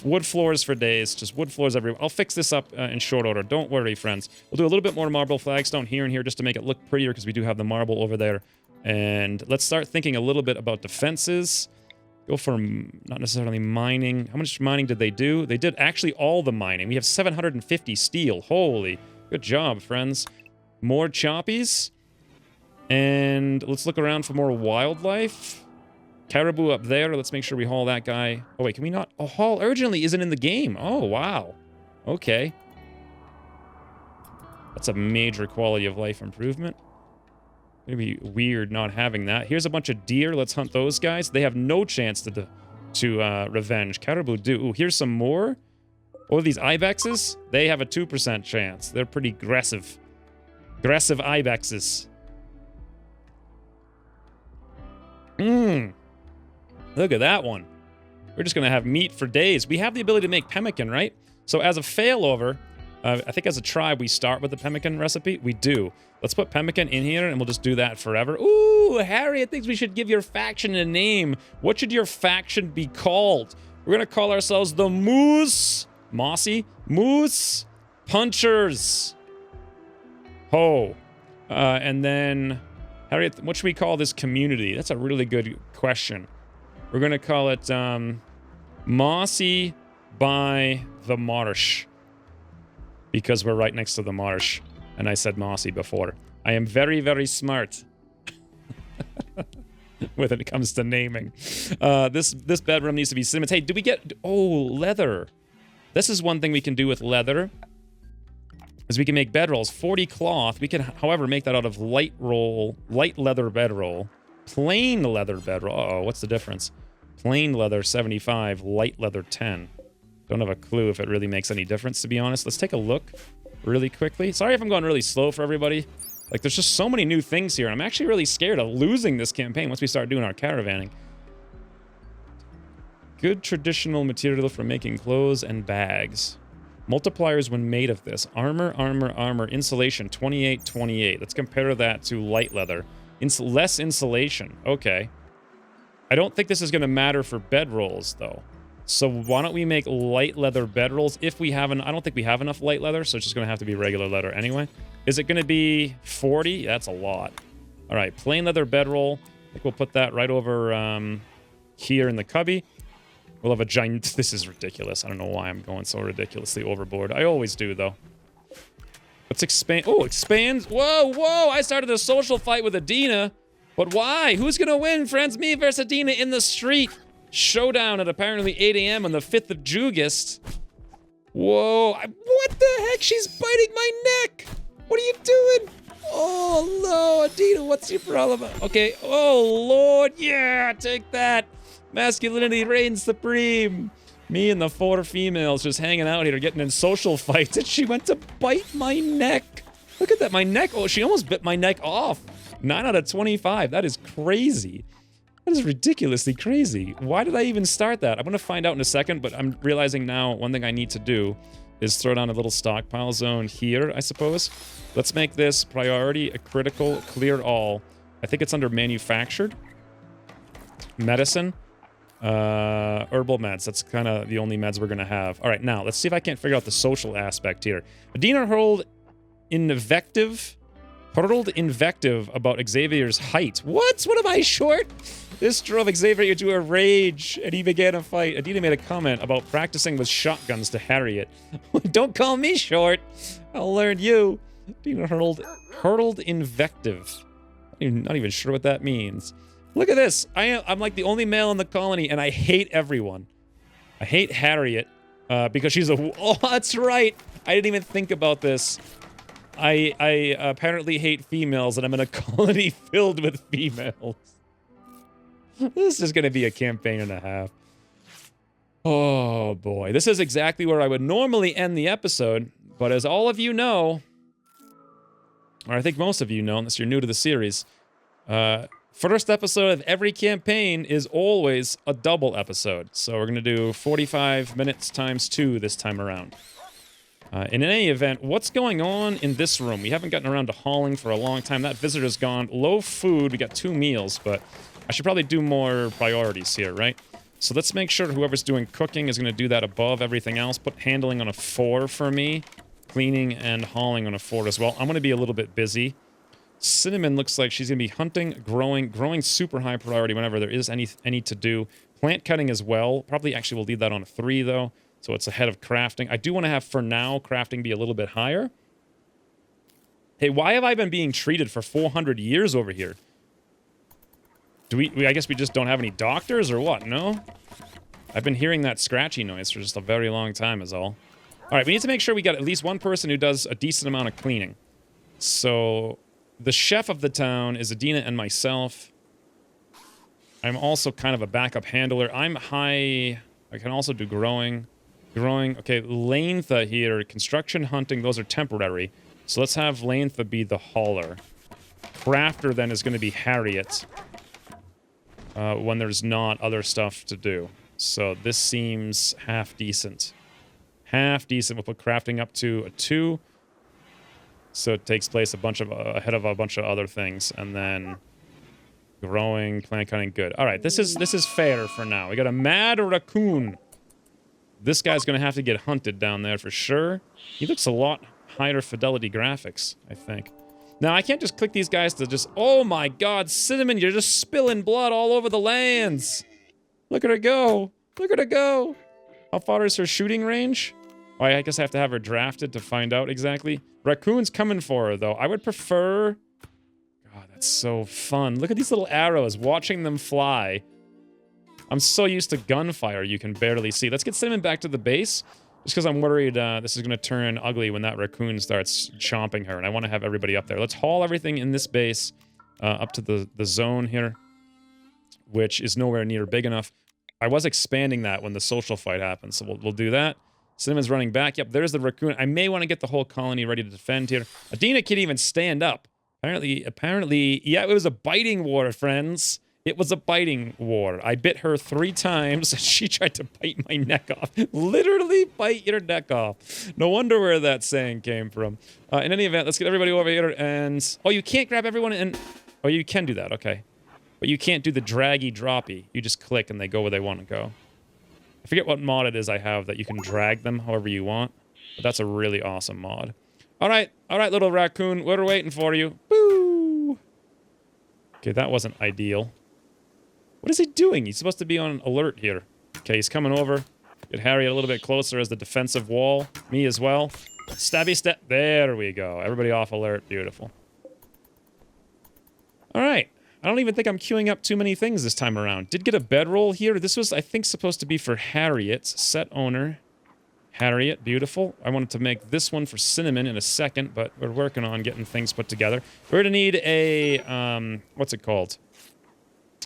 Wood floors for days. Just wood floors everywhere. I'll fix this up in short order. Don't worry, friends. We'll do a little bit more marble flagstone here and here just to make it look prettier because we do have the marble over there. And let's start thinking a little bit about defenses. Go for not necessarily mining. How much mining did they do? They did actually all the mining. We have 750 steel. Holy. Good job, friends. More choppies. And let's look around for more wildlife. Caribou up there. Let's make sure we haul that guy. Oh, wait, can we not? Oh, haul urgently isn't in the game. Oh, wow. Okay. That's a major quality of life improvement. It'd be weird not having that. Here's a bunch of deer. Let's hunt those guys. They have no chance to revenge. Caribou do. Ooh, here's some more. Oh, these ibexes? They have a 2% chance. They're pretty aggressive. Aggressive ibexes. Look at that one. We're just going to have meat for days. We have the ability to make pemmican, right? So as a failover, I think as a tribe, we start with the pemmican recipe. We do. Let's put pemmican in here, and we'll just do that forever. Ooh, Harriet thinks we should give your faction a name. What should your faction be called? We're going to call ourselves the Moose... Mossy? Moose Punchers. Ho. And then... Harriet, what should we call this community? That's a really good question. We're going to call it Mossy by the Marsh. Because we're right next to the marsh. And I said mossy before. I am very, very smart. when it comes to naming. This bedroom needs to be cinnamon. Hey, do we get... Oh, leather. This is one thing we can do with leather. Is we can make bedrolls. 40 cloth. We can, however, make that out of light leather bedroll. Plain leather bedroll. Uh-oh, what's the difference? Plain leather, 75. Light leather, 10. Don't have a clue if it really makes any difference, to be honest. Let's take a look really quickly. Sorry if I'm going really slow for everybody. Like, there's just so many new things here. I'm actually really scared of losing this campaign once we start doing our caravanning. Good traditional material for making clothes and bags. Multipliers when made of this. Armor, armor, armor. Insulation, 28, 28. Let's compare that to light leather. Less insulation. Okay. I don't think this is going to matter for bedrolls, though. So why don't we make light leather bedrolls if we have I don't think we have enough light leather, so it's just going to have to be regular leather anyway. Is it going to be 40? That's a lot. All right, plain leather bedroll. I think we'll put that right over here in the cubby. We'll have a giant... This is ridiculous. I don't know why I'm going so ridiculously overboard. I always do, though. Let's expand... Oh, expand... Whoa, whoa! I started a social fight with Adina. But why? Who's going to win, friends? Me versus Adina in the street. Showdown at apparently 8 a.m. on the 5th of Jugust. Whoa. What the heck? She's biting my neck. What are you doing? Oh, no. Adina, what's your problem? Okay. Oh, Lord. Yeah, take that. Masculinity reigns supreme. Me and the 4 females just hanging out here, getting in social fights, and she went to bite my neck. Look at that, my neck. Oh, she almost bit my neck off. 9 out of 25. That is crazy. That is ridiculously crazy. Why did I even start that? I'm going to find out in a second, but I'm realizing now one thing I need to do is throw down a little stockpile zone here, I suppose. Let's make this priority, a critical, clear all. I think it's under manufactured. Medicine. Herbal meds. That's kind of the only meds we're going to have. All right, now, let's see if I can't figure out the social aspect here. Adina hurled invective about Xavier's height. What? What am I short? This drove Xavier to a rage, and he began a fight. Adina made a comment about practicing with shotguns to Harriet. Don't call me short. I'll learn you. Adina hurled invective. I'm not even sure what that means. Look at this. I'm like the only male in the colony, and I hate everyone. I hate Harriet because she's a... Oh, that's right. I didn't even think about this. I apparently hate females, and I'm in a colony filled with females. This is going to be a campaign and a half. Oh, boy. This is exactly where I would normally end the episode, but as all of you know, or I think most of you know, unless you're new to the series, first episode of every campaign is always a double episode. So we're going to do 45 minutes times 2 this time around. In any event, what's going on in this room? We haven't gotten around to hauling for a long time. That visitor's gone. Low food. We got 2 meals, but I should probably do more priorities here, right? So let's make sure whoever's doing cooking is going to do that above everything else. Put handling on a 4 for me. Cleaning and hauling on a 4 as well. I'm going to be a little bit busy. Cinnamon looks like she's going to be hunting, growing super high priority whenever there is any to do. Plant cutting as well. Probably actually we'll leave that on a 3, though. So it's ahead of crafting. I do want to have, for now, crafting be a little bit higher. Hey, why have I been being treated for 400 years over here? Do I guess we just don't have any doctors or what? No? I've been hearing that scratchy noise for just a very long time is all. All right, we need to make sure we got at least one person who does a decent amount of cleaning. So the chef of the town is Adina and myself. I'm also kind of a backup handler. I'm high... I can also do growing. Okay, Lanetha here. Construction, hunting, those are temporary. So let's have Lanetha be the hauler. Crafter then is going to be Harriet. When there's not other stuff to do. So this seems half decent. half decent. We'll put crafting up to a 2. So it takes place ahead of a bunch of other things. And then growing, plant cutting, good. All right, this is fair for now. We got a mad raccoon. This guy's going to have to get hunted down there for sure. He looks a lot higher fidelity graphics, I think. Now, I can't just click these guys to just... Oh my god, Cinnamon, you're just spilling blood all over the lands. Look at her go. Look at her go. How far is her shooting range? Oh, I guess I have to have her drafted to find out exactly. Raccoon's coming for her, though. I would prefer... God, that's so fun. Look at these little arrows, watching them fly. I'm so used to gunfire, you can barely see. Let's get Cinnamon back to the base, just because I'm worried this is going to turn ugly when that raccoon starts chomping her, and I want to have everybody up there. Let's haul everything in this base up to the zone here, which is nowhere near big enough. I was expanding that when the social fight happened, so we'll do that. Cinnamon's running back. Yep, there's the raccoon. I may want to get the whole colony ready to defend here. Adina can't even stand up. Apparently, yeah, it was a biting war, friends. It was a biting war. I bit her 3 times, and she tried to bite my neck off. Literally bite your neck off. No wonder where that saying came from. In any event, let's get everybody over here, and... Oh, you can't grab everyone and... Oh, you can do that, okay. But you can't do the draggy droppy. You just click, and they go where they want to go. I forget what mod it is I have that you can drag them however you want, but that's a really awesome mod. All right, little raccoon, we're waiting for you. Boo! Okay, that wasn't ideal. What is he doing? He's supposed to be on alert here. Okay, he's coming over. Get Harry a little bit closer as the defensive wall. Me as well. Stabby step. There we go. Everybody off alert. Beautiful. All right. I don't even think I'm queuing up too many things this time around. Did get a bedroll here. This was, I think, supposed to be for Harriet. Set owner. Harriet. Beautiful. I wanted to make this one for Cinnamon in a second, but we're working on getting things put together. We're going to need a, what's it called?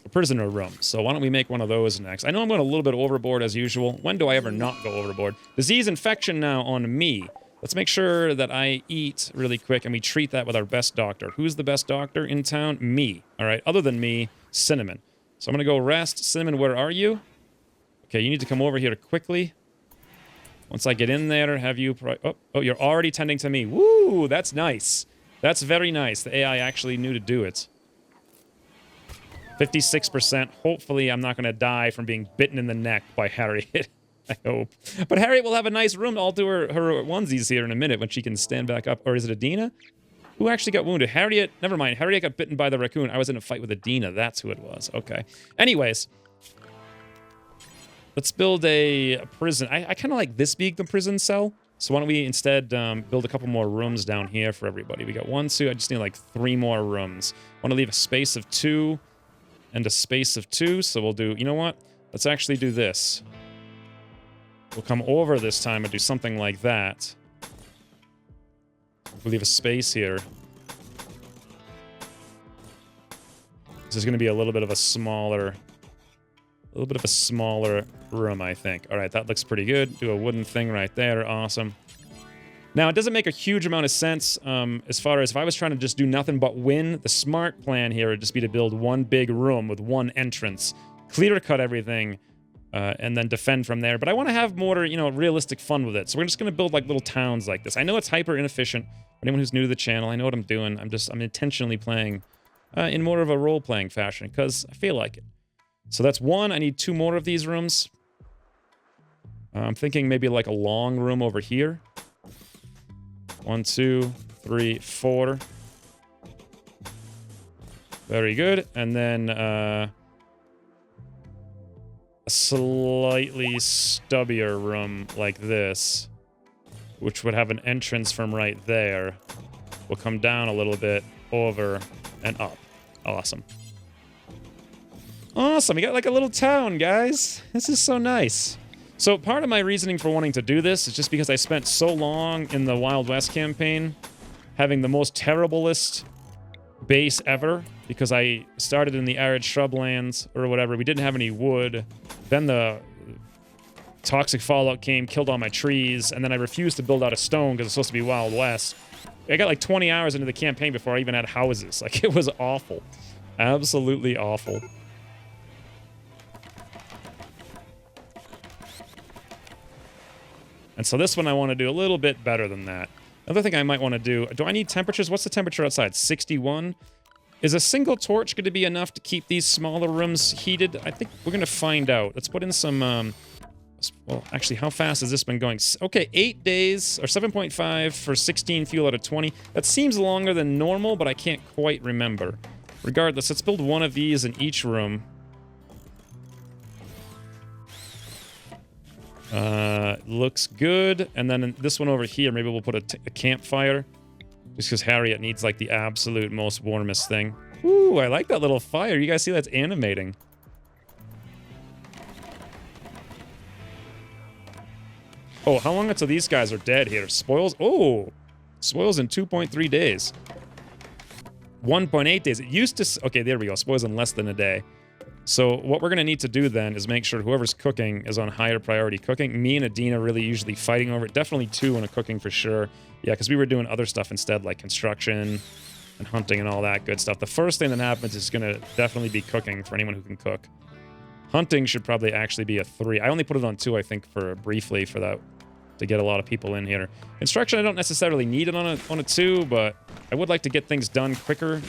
A prisoner room. So why don't we make one of those next? I know I'm going a little bit overboard as usual. When do I ever not go overboard? Disease infection now on me. Let's make sure that I eat really quick and we treat that with our best doctor. Who's the best doctor in town? Me. All right. Other than me, Cinnamon. So I'm going to go rest. Cinnamon, where are you? Okay, you need to come over here quickly. Once I get in there, have you... Oh, you're already tending to me. Woo, that's nice. That's very nice. The AI actually knew to do it. 56%. Hopefully, I'm not going to die from being bitten in the neck by Harriet. I hope. But Harriet will have a nice room all to her onesies here in a minute when she can stand back up. Or is it Adina? Who actually got wounded? Harriet? Never mind. Harriet got bitten by the raccoon. I was in a fight with Adina. That's who it was. Okay. Anyways. Let's build a prison. I kind of like this being the prison cell. So why don't we instead build a couple more rooms down here for everybody. We got 1, 2. I just need like 3 more rooms. Want to leave a space of 2. And a space of 2, so we'll do... You know what? Let's actually do this. We'll come over this time and do something like that. We'll leave a space here. This is going to be a little bit of a smaller... room, I think. All right, that looks pretty good. Do a wooden thing right there. Awesome. Now, it doesn't make a huge amount of sense as far as if I was trying to just do nothing but win. The smart plan here would just be to build one big room with one entrance, clear-cut everything, and then defend from there. But I want to have more, you know, realistic fun with it. So we're just going to build, like, little towns like this. I know it's hyper-inefficient. For anyone who's new to the channel, I know what I'm doing. I'm intentionally playing in more of a role-playing fashion because I feel like it. So that's 1. I need 2 more of these rooms. I'm thinking maybe, like, a long room over here. 1, 2, 3, 4. Very good. And then a slightly stubbier room like this, which would have an entrance from right there. We'll come down a little bit, over, and up. Awesome. Awesome. We got like a little town, guys. This is so nice. So part of my reasoning for wanting to do this is just because I spent so long in the Wild West campaign having the most terriblest base ever because I started in the arid shrublands or whatever. We didn't have any wood. Then the toxic fallout came, killed all my trees, and then I refused to build out of stone because it's supposed to be Wild West. I got like 20 hours into the campaign before I even had houses. Like, it was awful. Absolutely awful. And so this one I want to do a little bit better than that. Another thing I might want to do I need temperatures? What's the temperature outside? 61? Is a single torch going to be enough to keep these smaller rooms heated? I think we're going to find out. Let's put in some, well, actually, how fast has this been going? Okay, 8 days, or 7.5 for 16 fuel out of 20. That seems longer than normal, but I can't quite remember. Regardless, let's build one of these in each room. Looks good. And then in this one over here, maybe we'll put a campfire. Just because Harriet needs, like, the absolute most warmest thing. Ooh, I like that little fire. You guys see that's animating. Oh, how long until these guys are dead here? Spoils? Oh! Spoils in 2.3 days. 1.8 days. It used to... Okay, there we go. Spoils in less than a day. So what we're going to need to do then is make sure whoever's cooking is on higher priority cooking. Me and Adina really usually fighting over it. Definitely 2 on a cooking for sure. Yeah, because we were doing other stuff instead, like construction and hunting and all that good stuff. The first thing that happens is going to definitely be cooking for anyone who can cook. Hunting should probably actually be a 3. I only put it on 2, I think, for briefly for that, to get a lot of people in here. Construction, I don't necessarily need it on a 2, but I would like to get things done quicker.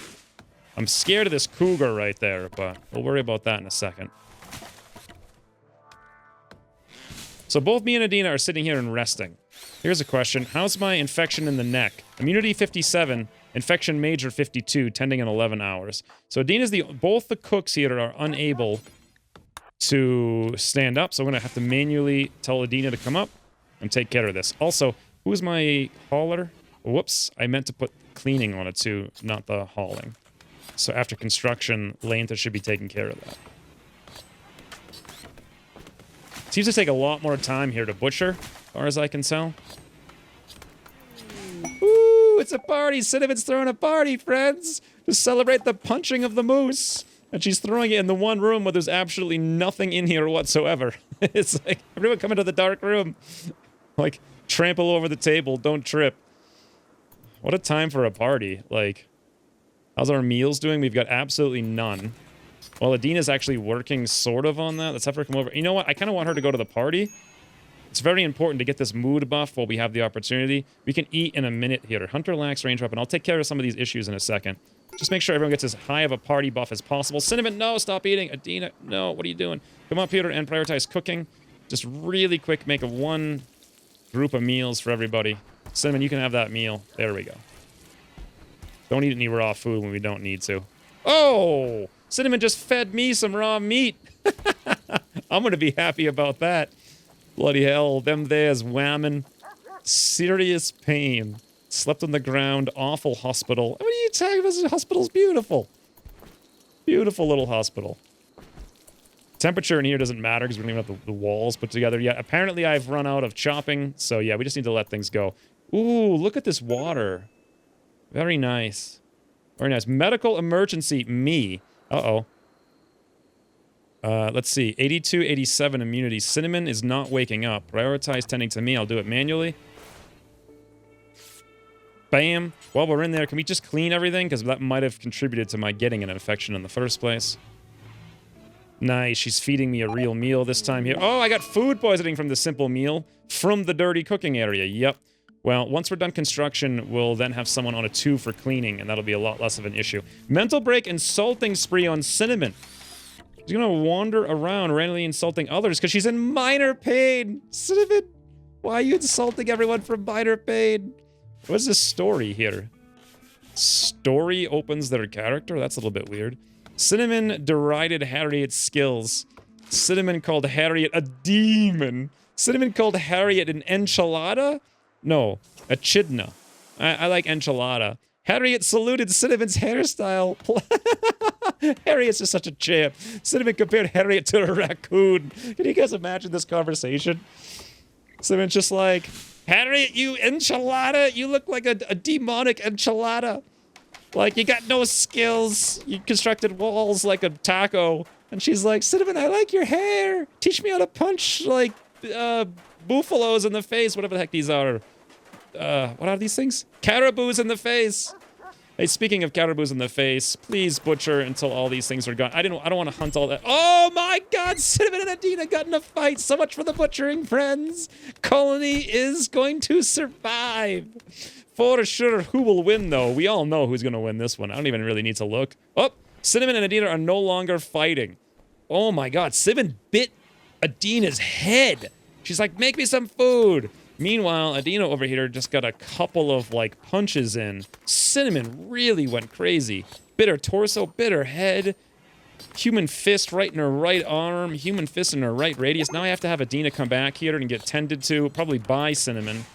I'm scared of this cougar right there, but we'll worry about that in a second. So both me and Adina are sitting here and resting. Here's a question. How's my infection in the neck? Immunity 57, infection major 52, tending in 11 hours. So Adina's both the cooks here are unable to stand up, so I'm going to have to manually tell Adina to come up and take care of this. Also, who's my hauler? Whoops, I meant to put cleaning on it too, not the hauling. So after construction, Lanta should be taking care of that. Seems to take a lot more time here to butcher, as far as I can tell. Ooh, it's a party! Cinnamon's throwing a party, friends! To celebrate the punching of the moose! And she's throwing it in the one room where there's absolutely nothing in here whatsoever. It's like, everyone come into the dark room. Like, trample over the table, don't trip. What a time for a party. Like, how's our meals doing? We've got absolutely none. Well, Adina's actually working sort of on that. Let's have her come over. You know what? I kind of want her to go to the party. It's very important to get this mood buff while we have the opportunity. We can eat in a minute here. Hunter lacks range weapon. I'll take care of some of these issues in a second. Just make sure everyone gets as high of a party buff as possible. Cinnamon, no, stop eating. Adina, no, what are you doing? Come up here and prioritize cooking. Just really quick, make one group of meals for everybody. Cinnamon, you can have that meal. There we go. Don't eat any raw food when we don't need to. Oh! Cinnamon just fed me some raw meat. I'm going to be happy about that. Bloody hell, them there's whamming. Serious pain. Slept on the ground, awful hospital. What are you talking about? This hospital's beautiful. Beautiful little hospital. Temperature in here doesn't matter because we don't even have the walls put together yet. Apparently I've run out of chopping, so yeah, we just need to let things go. Ooh, look at this water. Very nice. Very nice. Medical emergency, me. Uh-oh. Let's see. 82, 87 immunity. Cinnamon is not waking up. Prioritize tending to me. I'll do it manually. Bam. While we're in there, can we just clean everything? Because that might have contributed to my getting an infection in the first place. Nice. She's feeding me a real meal this time here. Oh, I got food poisoning from the simple meal from the dirty cooking area. Yep. Well, once we're done construction, we'll then have someone on a 2 for cleaning, and that'll be a lot less of an issue. Mental break, insulting spree on Cinnamon. She's gonna wander around randomly insulting others because she's in minor pain. Cinnamon, why are you insulting everyone from minor pain? What's this story here? Story opens their character? That's a little bit weird. Cinnamon derided Harriet's skills. Cinnamon called Harriet a demon. Cinnamon called Harriet an enchilada? No, echidna. I like enchilada. Harriet saluted Cinnamon's hairstyle. Harriet's just such a champ. Cinnamon compared Harriet to a raccoon. Can you guys imagine this conversation? Cinnamon's just like, Harriet, you enchilada. You look like a demonic enchilada. Like, you got no skills. You constructed walls like a taco. And she's like, Cinnamon, I like your hair. Teach me how to punch, like, buffaloes in the face. Whatever the heck these are. What are these things? Caribous in the face. Hey, speaking of caribous in the face, please butcher until all these things are gone. I don't want to hunt all that. Oh my god, Cinnamon and Adina got in a fight. So much for the butchering, friends. Colony is going to survive. For sure, who will win, though? We all know who's going to win this one. I don't even really need to look. Oh, Cinnamon and Adina are no longer fighting. Oh my god, Cinnamon bit Adina's head. She's like, make me some food. Meanwhile, Adina over here just got a couple of, like, punches in. Cinnamon really went crazy. Bit her torso, bit her head. Human fist right in her right arm. Human fist in her right radius. Now I have to have Adina come back here and get tended to. Probably by Cinnamon.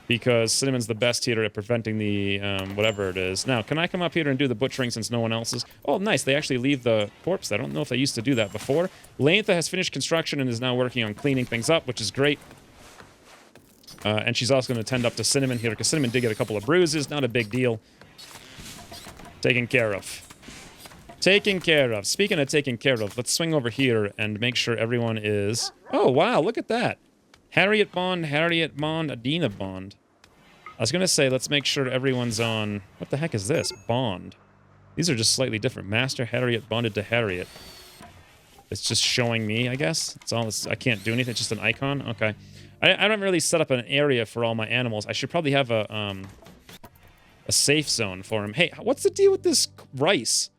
Because Cinnamon's the best here at preventing the, whatever it is. Now, can I come up here and do the butchering since no one else is? Oh, nice. They actually leave the corpse. I don't know if they used to do that before. Lantha has finished construction and is now working on cleaning things up, which is great. And she's also going to tend up to Cinnamon here, because Cinnamon did get a couple of bruises. Not a big deal. Taken care of. Taken care of. Speaking of taken care of, let's swing over here and make sure everyone is... Oh, wow, look at that. Harriet Bond, Adina Bond. I was going to say, let's make sure everyone's on... What the heck is this? Bond. These are just slightly different. Master Harriet bonded to Harriet. It's just showing me, I guess. It's all. I can't do anything. It's just an icon? Okay. I don't really set up an area for all my animals. I should probably have a safe zone for them. Hey, what's the deal with this rice?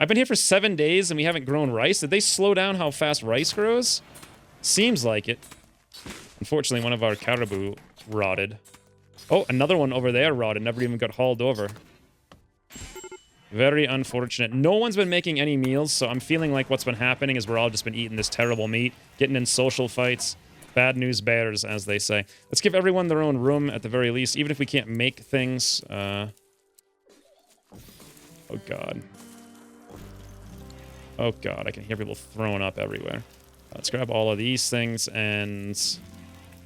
I've been here for 7 days and we haven't grown rice. Did they slow down how fast rice grows? Seems like it. Unfortunately, one of our caribou rotted. Oh, another one over there rotted. Never even got hauled over. Very unfortunate. No one's been making any meals, so I'm feeling like what's been happening is we're all just been eating this terrible meat, getting in social fights. Bad news bears, as they say. Let's give everyone their own room at the very least, even if we can't make things. Oh, God. Oh, God. I can hear people throwing up everywhere. Let's grab all of these things and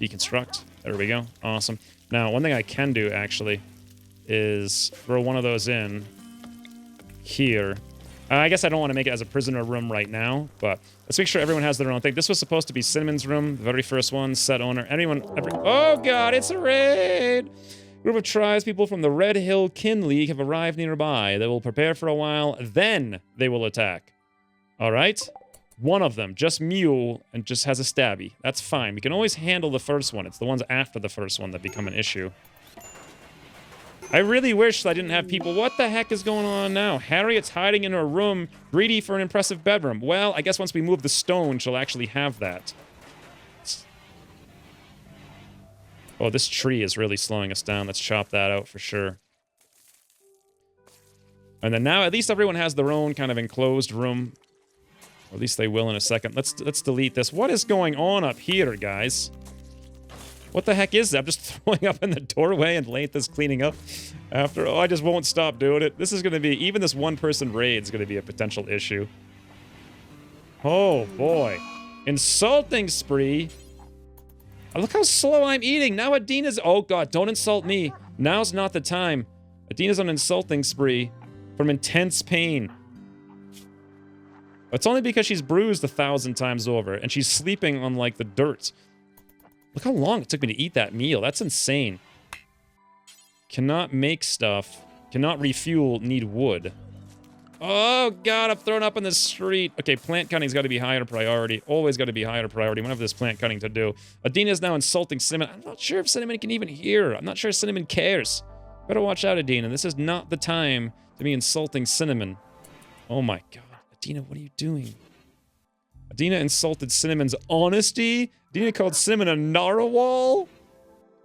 deconstruct. There we go. Awesome. Now, one thing I can do, actually, is throw one of those in here. I guess I don't want to make it as a prisoner room right now, but let's make sure everyone has their own thing. This was supposed to be Cinnamon's room, the very first one, set owner. Oh, God, it's a raid! Group of tribespeople from the Red Hill Kin League have arrived nearby. They will prepare for a while, then they will attack. All right? One of them, just Mule, and just has a stabby. That's fine. We can always handle the first one. It's the ones after the first one that become an issue. I really wish I didn't have people. What the heck is going on now? Harriet's hiding in her room, greedy for an impressive bedroom. Well, I guess once we move the stone, she'll actually have that. Oh, this tree is really slowing us down. Let's chop that out for sure. And then now, at least everyone has their own kind of enclosed room. Or at least they will in a second. Let's delete this. What is going on up here, guys? What the heck is that? I'm just throwing up in the doorway and Lantha's cleaning up after. Oh, I just won't stop doing it. This is going to be, even this one-person raid is going to be a potential issue. Oh, boy. Insulting spree. Oh, look how slow I'm eating. Now Adina's... Oh, God, don't insult me. Now's not the time. Adina's on an insulting spree from intense pain. It's only because she's bruised 1,000 times over, and she's sleeping on, like, the dirt. Look how long it took me to eat that meal. That's insane. Cannot make stuff. Cannot refuel. Need wood. Oh, God, I'm thrown up in the street. Okay, plant cutting's got to be higher priority. Always got to be higher priority whenever there's plant cutting to do. Adina's now insulting Cinnamon. I'm not sure if Cinnamon can even hear. I'm not sure if Cinnamon cares. Better watch out, Adina. This is not the time to be insulting Cinnamon. Oh, my God. Adina, what are you doing? Adina insulted Cinnamon's honesty. Adina called Cinnamon a narwhal.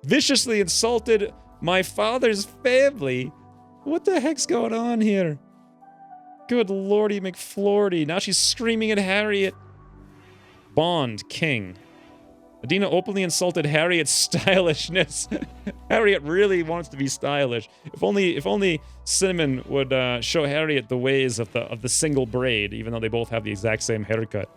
Viciously insulted my father's family. What the heck's going on here? Good lordy McFlordy. Now she's screaming at Harriet. Bond, king. Adina openly insulted Harriet's stylishness. Harriet really wants to be stylish. If only Cinnamon would show Harriet the ways of the single braid, even though they both have the exact same haircut.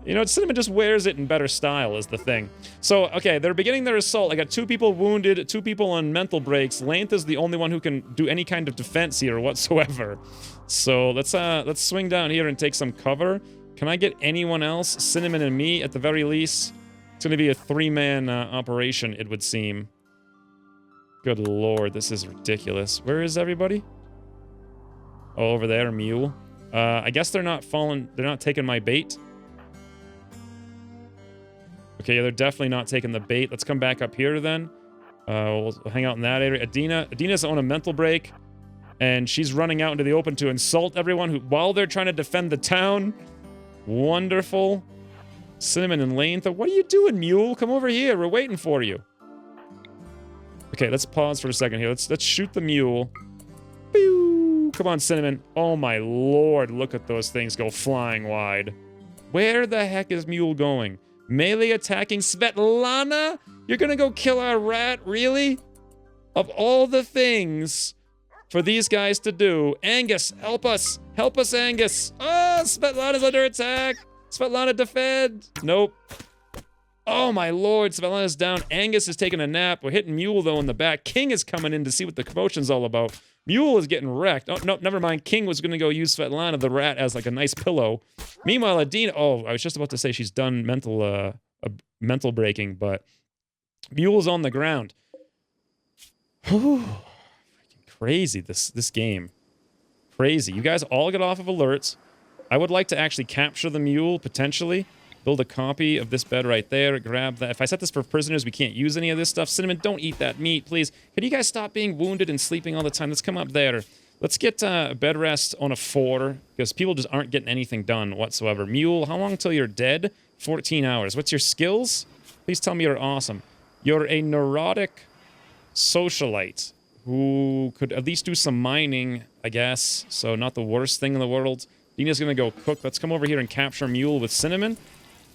You know, Cinnamon just wears it in better style is the thing. So, okay, they're beginning their assault. I got 2 people wounded, 2 people on mental breaks. Lantha's the only one who can do any kind of defense here whatsoever. So, let's swing down here and take some cover. Can I get anyone else? Cinnamon and me, at the very least. It's going to be a 3-man operation, it would seem. Good lord, this is ridiculous. Where is everybody? Oh, over there, mule. I guess they're not taking my bait. Okay, yeah, they're definitely not taking the bait. Let's come back up here then. We'll hang out in that area. Adina's on a mental break, and she's running out into the open to insult everyone while they're trying to defend the town. Wonderful. Cinnamon and Lane. What are you doing, mule? Come over here. We're waiting for you. Okay, let's pause for a second here. Let's shoot the mule. Pew! Come on, Cinnamon. Oh my lord, look at those things go flying wide. Where the heck is mule going? Melee attacking Svetlana? You're gonna go kill our rat? Really? Of all the things for these guys to do, Angus, help us. Help us, Angus. Oh, Svetlana's under attack. Svetlana, defend. Nope. Oh my lord, Svetlana's down. Angus is taking a nap. We're hitting Mule, though, in the back. King is coming in to see what the commotion's all about. Mule is getting wrecked. Oh, no, never mind. King was going to go use Svetlana, the rat, as like a nice pillow. Meanwhile, Adina... Oh, I was just about to say she's done mental breaking, but Mule's on the ground. Whew. Freaking crazy, this game. Crazy. You guys all get off of alerts. I would like to actually capture the Mule, potentially. Build a copy of this bed right there. Grab that. If I set this for prisoners, we can't use any of this stuff. Cinnamon, don't eat that meat, please. Can you guys stop being wounded and sleeping all the time? Let's come up there. Let's get bed rest on a 4, because people just aren't getting anything done whatsoever. Mule, how long till you're dead? 14 hours. What's your skills? Please tell me you're awesome. You're a neurotic socialite who could at least do some mining, I guess. So not the worst thing in the world. Dina's going to go cook. Let's come over here and capture Mule with Cinnamon.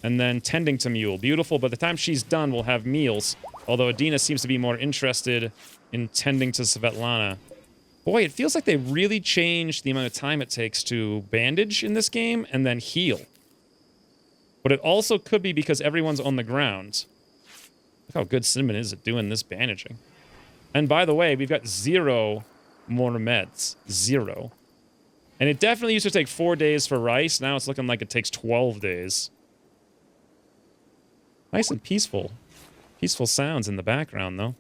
And then tending to Mule. Beautiful. By the time she's done, we'll have meals. Although Adina seems to be more interested in tending to Svetlana. Boy, it feels like they really changed the amount of time it takes to bandage in this game and then heal. But it also could be because everyone's on the ground. Look how good Cinnamon is at doing this bandaging. And by the way, we've got 0 more meds. 0. And it definitely used to take 4 days for rice. Now it's looking like it takes 12 days. Nice and peaceful. Peaceful sounds in the background, though.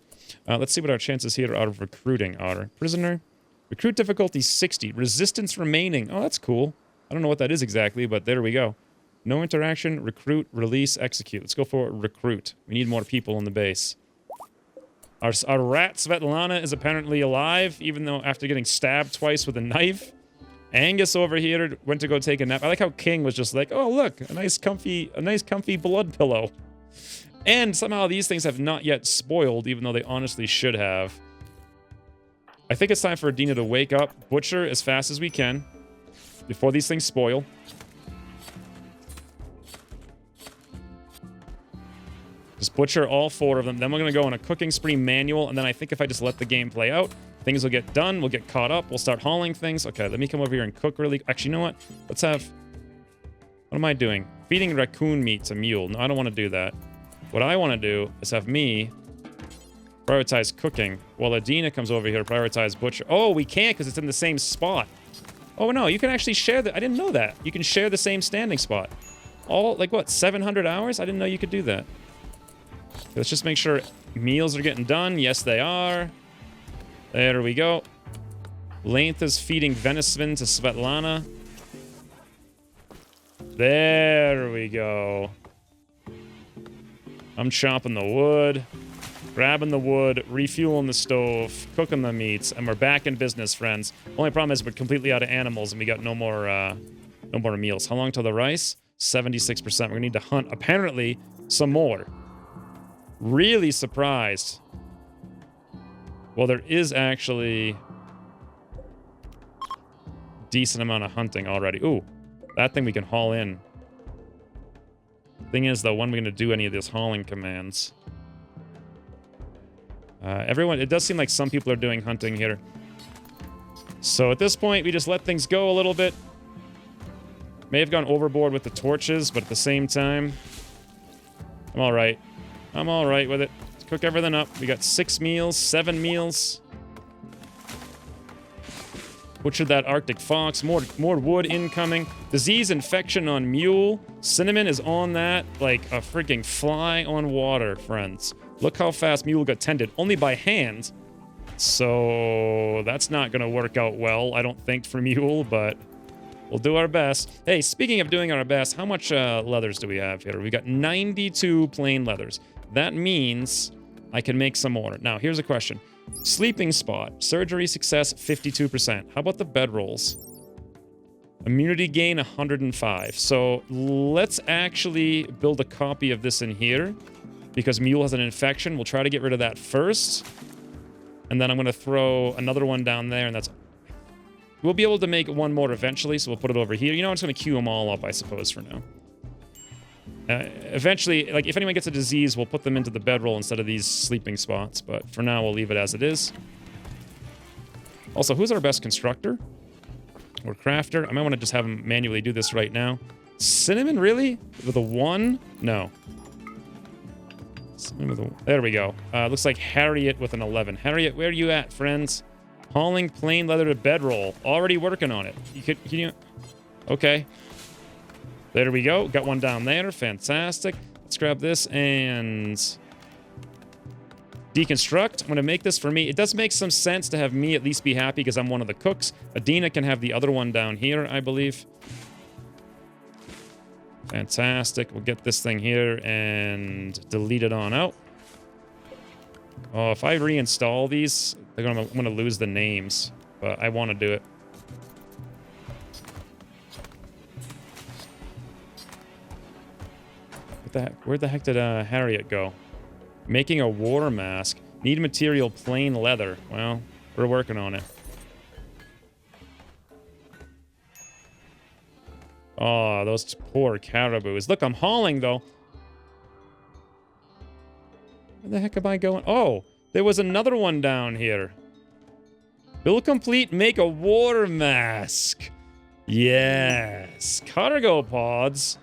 Let's see what our chances here out of recruiting are. Prisoner. Recruit difficulty 60. Resistance remaining. Oh, that's cool. I don't know what that is exactly, but there we go. No interaction. Recruit. Release. Execute. Let's go for recruit. We need more people on the base. Our rat Svetlana is apparently alive, even though after getting stabbed twice with a knife. Angus over here went to go take a nap. I like how King was just like, oh, look, a nice comfy blood pillow. And somehow these things have not yet spoiled, even though they honestly should have. I think it's time for Adina to wake up, butcher as fast as we can, before these things spoil. Just butcher all 4 of them. Then we're going to go on a cooking spree manual, and then I think if I just let the game play out, things will get done, we'll get caught up, we'll start hauling things. Okay, let me come over here and cook really... Actually, you know what? Let's have... What am I doing? Feeding raccoon meat to Mule. No, I don't want to do that. What I want to do is have me prioritize cooking, while Adina comes over here to prioritize butcher. Oh, we can't because it's in the same spot. Oh, no, you can actually share the... I didn't know that. You can share the same standing spot. All, like, what, 700 hours? I didn't know you could do that. Let's just make sure meals are getting done. Yes, they are. There we go. Length is feeding venison to Svetlana. There we go. I'm chopping the wood, grabbing the wood, refueling the stove, cooking the meats, and we're back in business, friends. Only problem is we're completely out of animals and we got no more meals. How long till the rice? 76%. We're gonna need to hunt, apparently, some more. Really surprised. Well, there is actually decent amount of hunting already. Ooh, that thing we can haul in. Thing is, though, when are we going to do any of these hauling commands? It does seem like some people are doing hunting here. So at this point, we just let things go a little bit. May have gone overboard with the torches, but at the same time, I'm all right. I'm all right with it. Let's cook everything up. We got 6 meals, 7 meals. Butchered that Arctic fox. More wood incoming. Disease infection on Mule. Cinnamon is on that like a freaking fly on water, friends. Look how fast Mule got tended. Only by hand. So that's not going to work out well, I don't think, for Mule, but we'll do our best. Hey, speaking of doing our best, how much leathers do we have here? We got 92 plain leathers. That means I can make some more. Now, here's a question. Sleeping spot. Surgery success, 52%. How about the bedrolls? Immunity gain, 105. So let's actually build a copy of this in here because Mule has an infection. We'll try to get rid of that first. And then I'm going to throw another one down there, and that's... We'll be able to make one more eventually, so we'll put it over here. You know, I'm just going to queue them all up, I suppose, for now. Eventually, like, if anyone gets a disease, we'll put them into the bedroll instead of these sleeping spots. But for now, we'll leave it as it is. Also, who's our best constructor? Or crafter? I might want to just have him manually do this right now. Cinnamon, really? With a 1? No. There we go. Looks like Harriet with an 11. Harriet, where are you at, friends? Hauling plain leather to bedroll. Already working on it. Can you... Okay. There we go. Got one down there. Fantastic. Let's grab this and... deconstruct. I'm going to make this for me. It does make some sense to have me at least be happy because I'm one of the cooks. Adina can have the other one down here, I believe. Fantastic. We'll get this thing here and delete it on out. Oh, if I reinstall these, I'm going to lose the names, but I want to do it. What the heck? Where the heck did Harriet go? Making a war mask. Need material plain leather. Well, we're working on it. Oh, those poor caribous. Look, I'm hauling, though. Where the heck am I going? Oh, there was another one down here. Build complete, make a war mask. Yes. Cargo pods.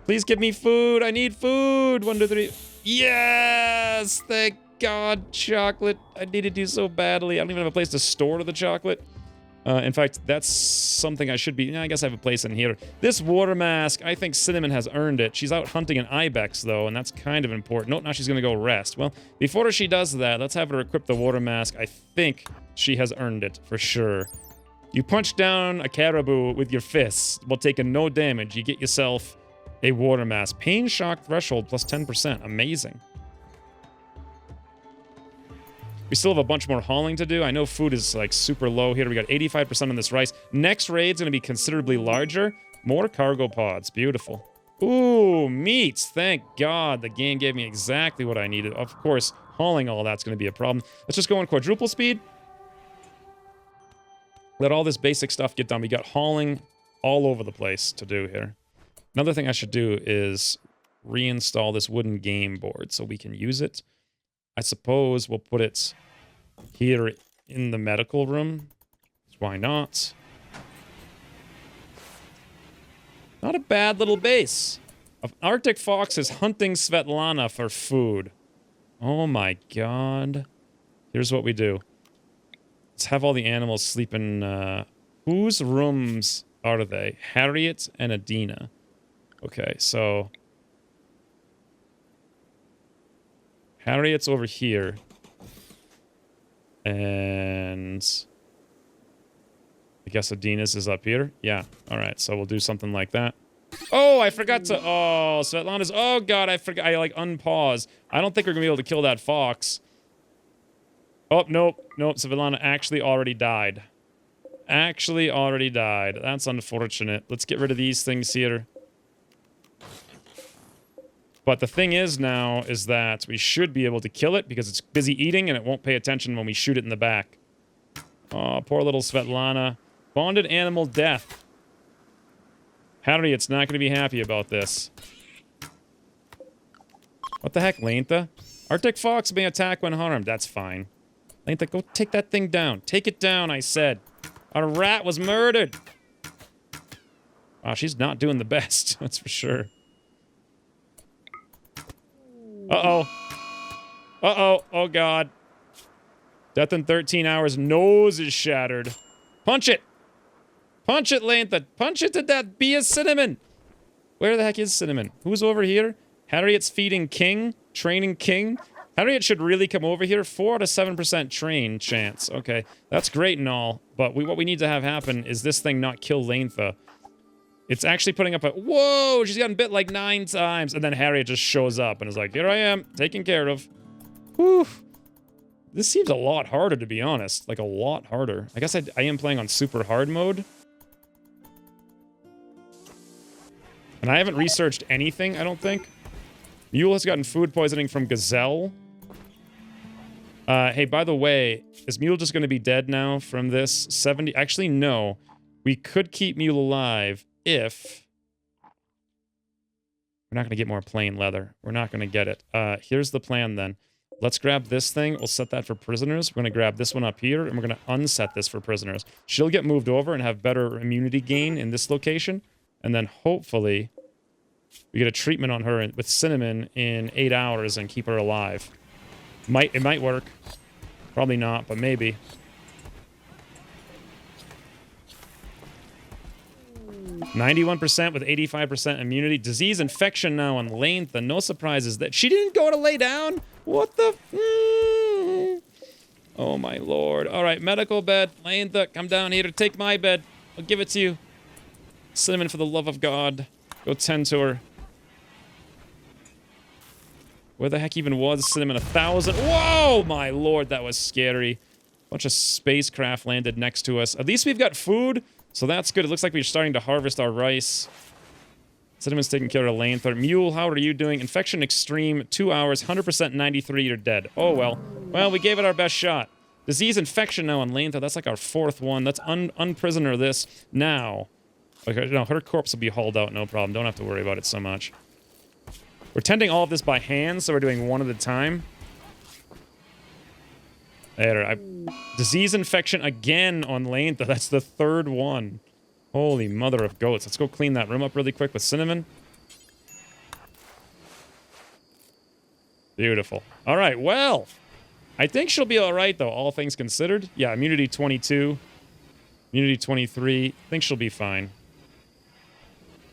Please give me food. I need food. 1, 2, 3. Yes! Thank God, chocolate. I needed you so badly. I don't even have a place to store the chocolate. In fact, that's something I should be... I guess I have a place in here. This water mask, I think Cinnamon has earned it. She's out hunting an ibex, though, and that's kind of important. Nope, now she's going to go rest. Well, before she does that, let's have her equip the water mask. I think she has earned it, for sure. You punch down a caribou with your fists while taking no damage. You get yourself a water mask. Pain shock threshold plus 10%. Amazing. We still have a bunch more hauling to do. I know food is like super low here. We got 85% on this rice. Next raid's going to be considerably larger. More cargo pods. Beautiful. Ooh, meats. Thank God the game gave me exactly what I needed. Of course, hauling all that's going to be a problem. Let's just go in quadruple speed. Let all this basic stuff get done. We got hauling all over the place to do here. Another thing I should do is reinstall this wooden game board so we can use it. I suppose we'll put it here in the medical room. Why not? Not a bad little base. Arctic Fox is hunting Svetlana for food. Oh my God. Here's what we do. Let's have all the animals sleep in... whose rooms are they? Harriet and Adina. Okay, so... Harriet's over here. And... I guess Adina's is up here? Yeah, alright, so we'll do something like that. Oh, I forgot to... Oh, Svetlana's... Oh, God, I forgot. I, like, unpause. I don't think we're gonna be able to kill that fox. Oh, nope. Nope, Svetlana actually already died. Actually already died. That's unfortunate. Let's get rid of these things here. But the thing is now is that we should be able to kill it because it's busy eating and it won't pay attention when we shoot it in the back. Oh, poor little Svetlana. Bonded animal death. Harriet's not going to be happy about this. What the heck, Lantha? Arctic Fox may attack when harmed. That's fine. Lantha, go take that thing down. Take it down, I said. Our rat was murdered. Wow, she's not doing the best. That's for sure. Uh-oh. Uh-oh. Oh, God. Death in 13 hours. Nose is shattered. Punch it. Punch it, Lantha. Punch it to death. Be a Cinnamon. Where the heck is Cinnamon? Who's over here? Harriet's feeding King. Training King. Harriet should really come over here. 4 out of 7% train chance. Okay, that's great and all, but what we need to have happen is this thing not kill Lantha. It's actually putting up a... Whoa! She's gotten bit like 9 times. And then Harriet just shows up and is like, here I am, taken care of. Whew. This seems a lot harder, to be honest. Like, a lot harder. I guess I am playing on super hard mode. And I haven't researched anything, I don't think. Mule has gotten food poisoning from Gazelle. Hey, by the way, is Mule just going to be dead now from this? 70... Actually, no. We could keep Mule alive if... We're not going to get more plain leather. We're not going to get it. Here's the plan, then. Let's grab this thing. We'll set that for prisoners. We're going to grab this one up here, and we're going to unset this for prisoners. She'll get moved over and have better immunity gain in this location. And then, hopefully, we get a treatment on her with cinnamon in 8 hours and keep her alive. It might work. Probably not, but maybe. %91% with 85% immunity. Disease infection now on Lantha. No surprises that she didn't go to lay down. What the? Oh my lord. All right, medical bed. Lantha, come down here to take my bed. I'll give it to you. Cinnamon, for the love of God. Go tend to her. Where the heck even was Cinnamon? 1,000. Whoa, my lord, that was scary. Bunch of spacecraft landed next to us. At least we've got food, so that's good. It looks like we're starting to harvest our rice. Cinnamon's taking care of Lantha. Mule, how are you doing? Infection extreme, 2 hours, 100% 93, you're dead. Oh, well. Well, we gave it our best shot. Disease infection now on Lantha. That's like our 4th one. Let's unprisoner this now. Okay, no, her corpse will be hauled out, no problem. Don't have to worry about it so much. We're tending all of this by hand, so we're doing one at a time. There, disease infection again on Lantha. That's the 3rd one. Holy mother of goats. Let's go clean that room up really quick with cinnamon. Beautiful. All right, well, I think she'll be all right, though, all things considered. Yeah, immunity 22. Immunity 23. I think she'll be fine.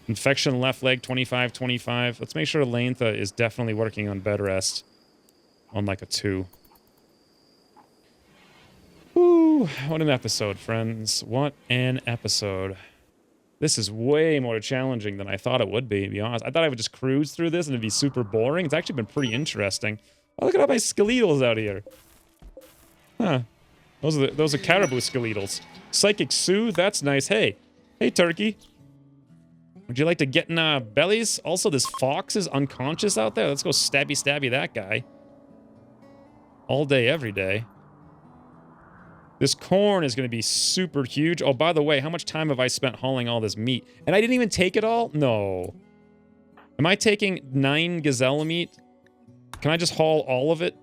Infection left leg, 25, 25. Let's make sure Lantha is definitely working on bed rest. On like a 2. Woo, what an episode, friends. What an episode. This is way more challenging than I thought it would be, to be honest. I thought I would just cruise through this and it'd be super boring. It's actually been pretty interesting. Oh, look at all my skeletals out here. Huh. Those are caribou skeletals. Psychic Soothe, that's nice. Hey, turkey. Would you like to get in bellies? Also, this fox is unconscious out there. Let's go stabby that guy. All day, every day. This corn is going to be super huge. Oh, by the way, how much time have I spent hauling all this meat? And I didn't even take it all? No. Am I taking 9 gazelle meat? Can I just haul all of it?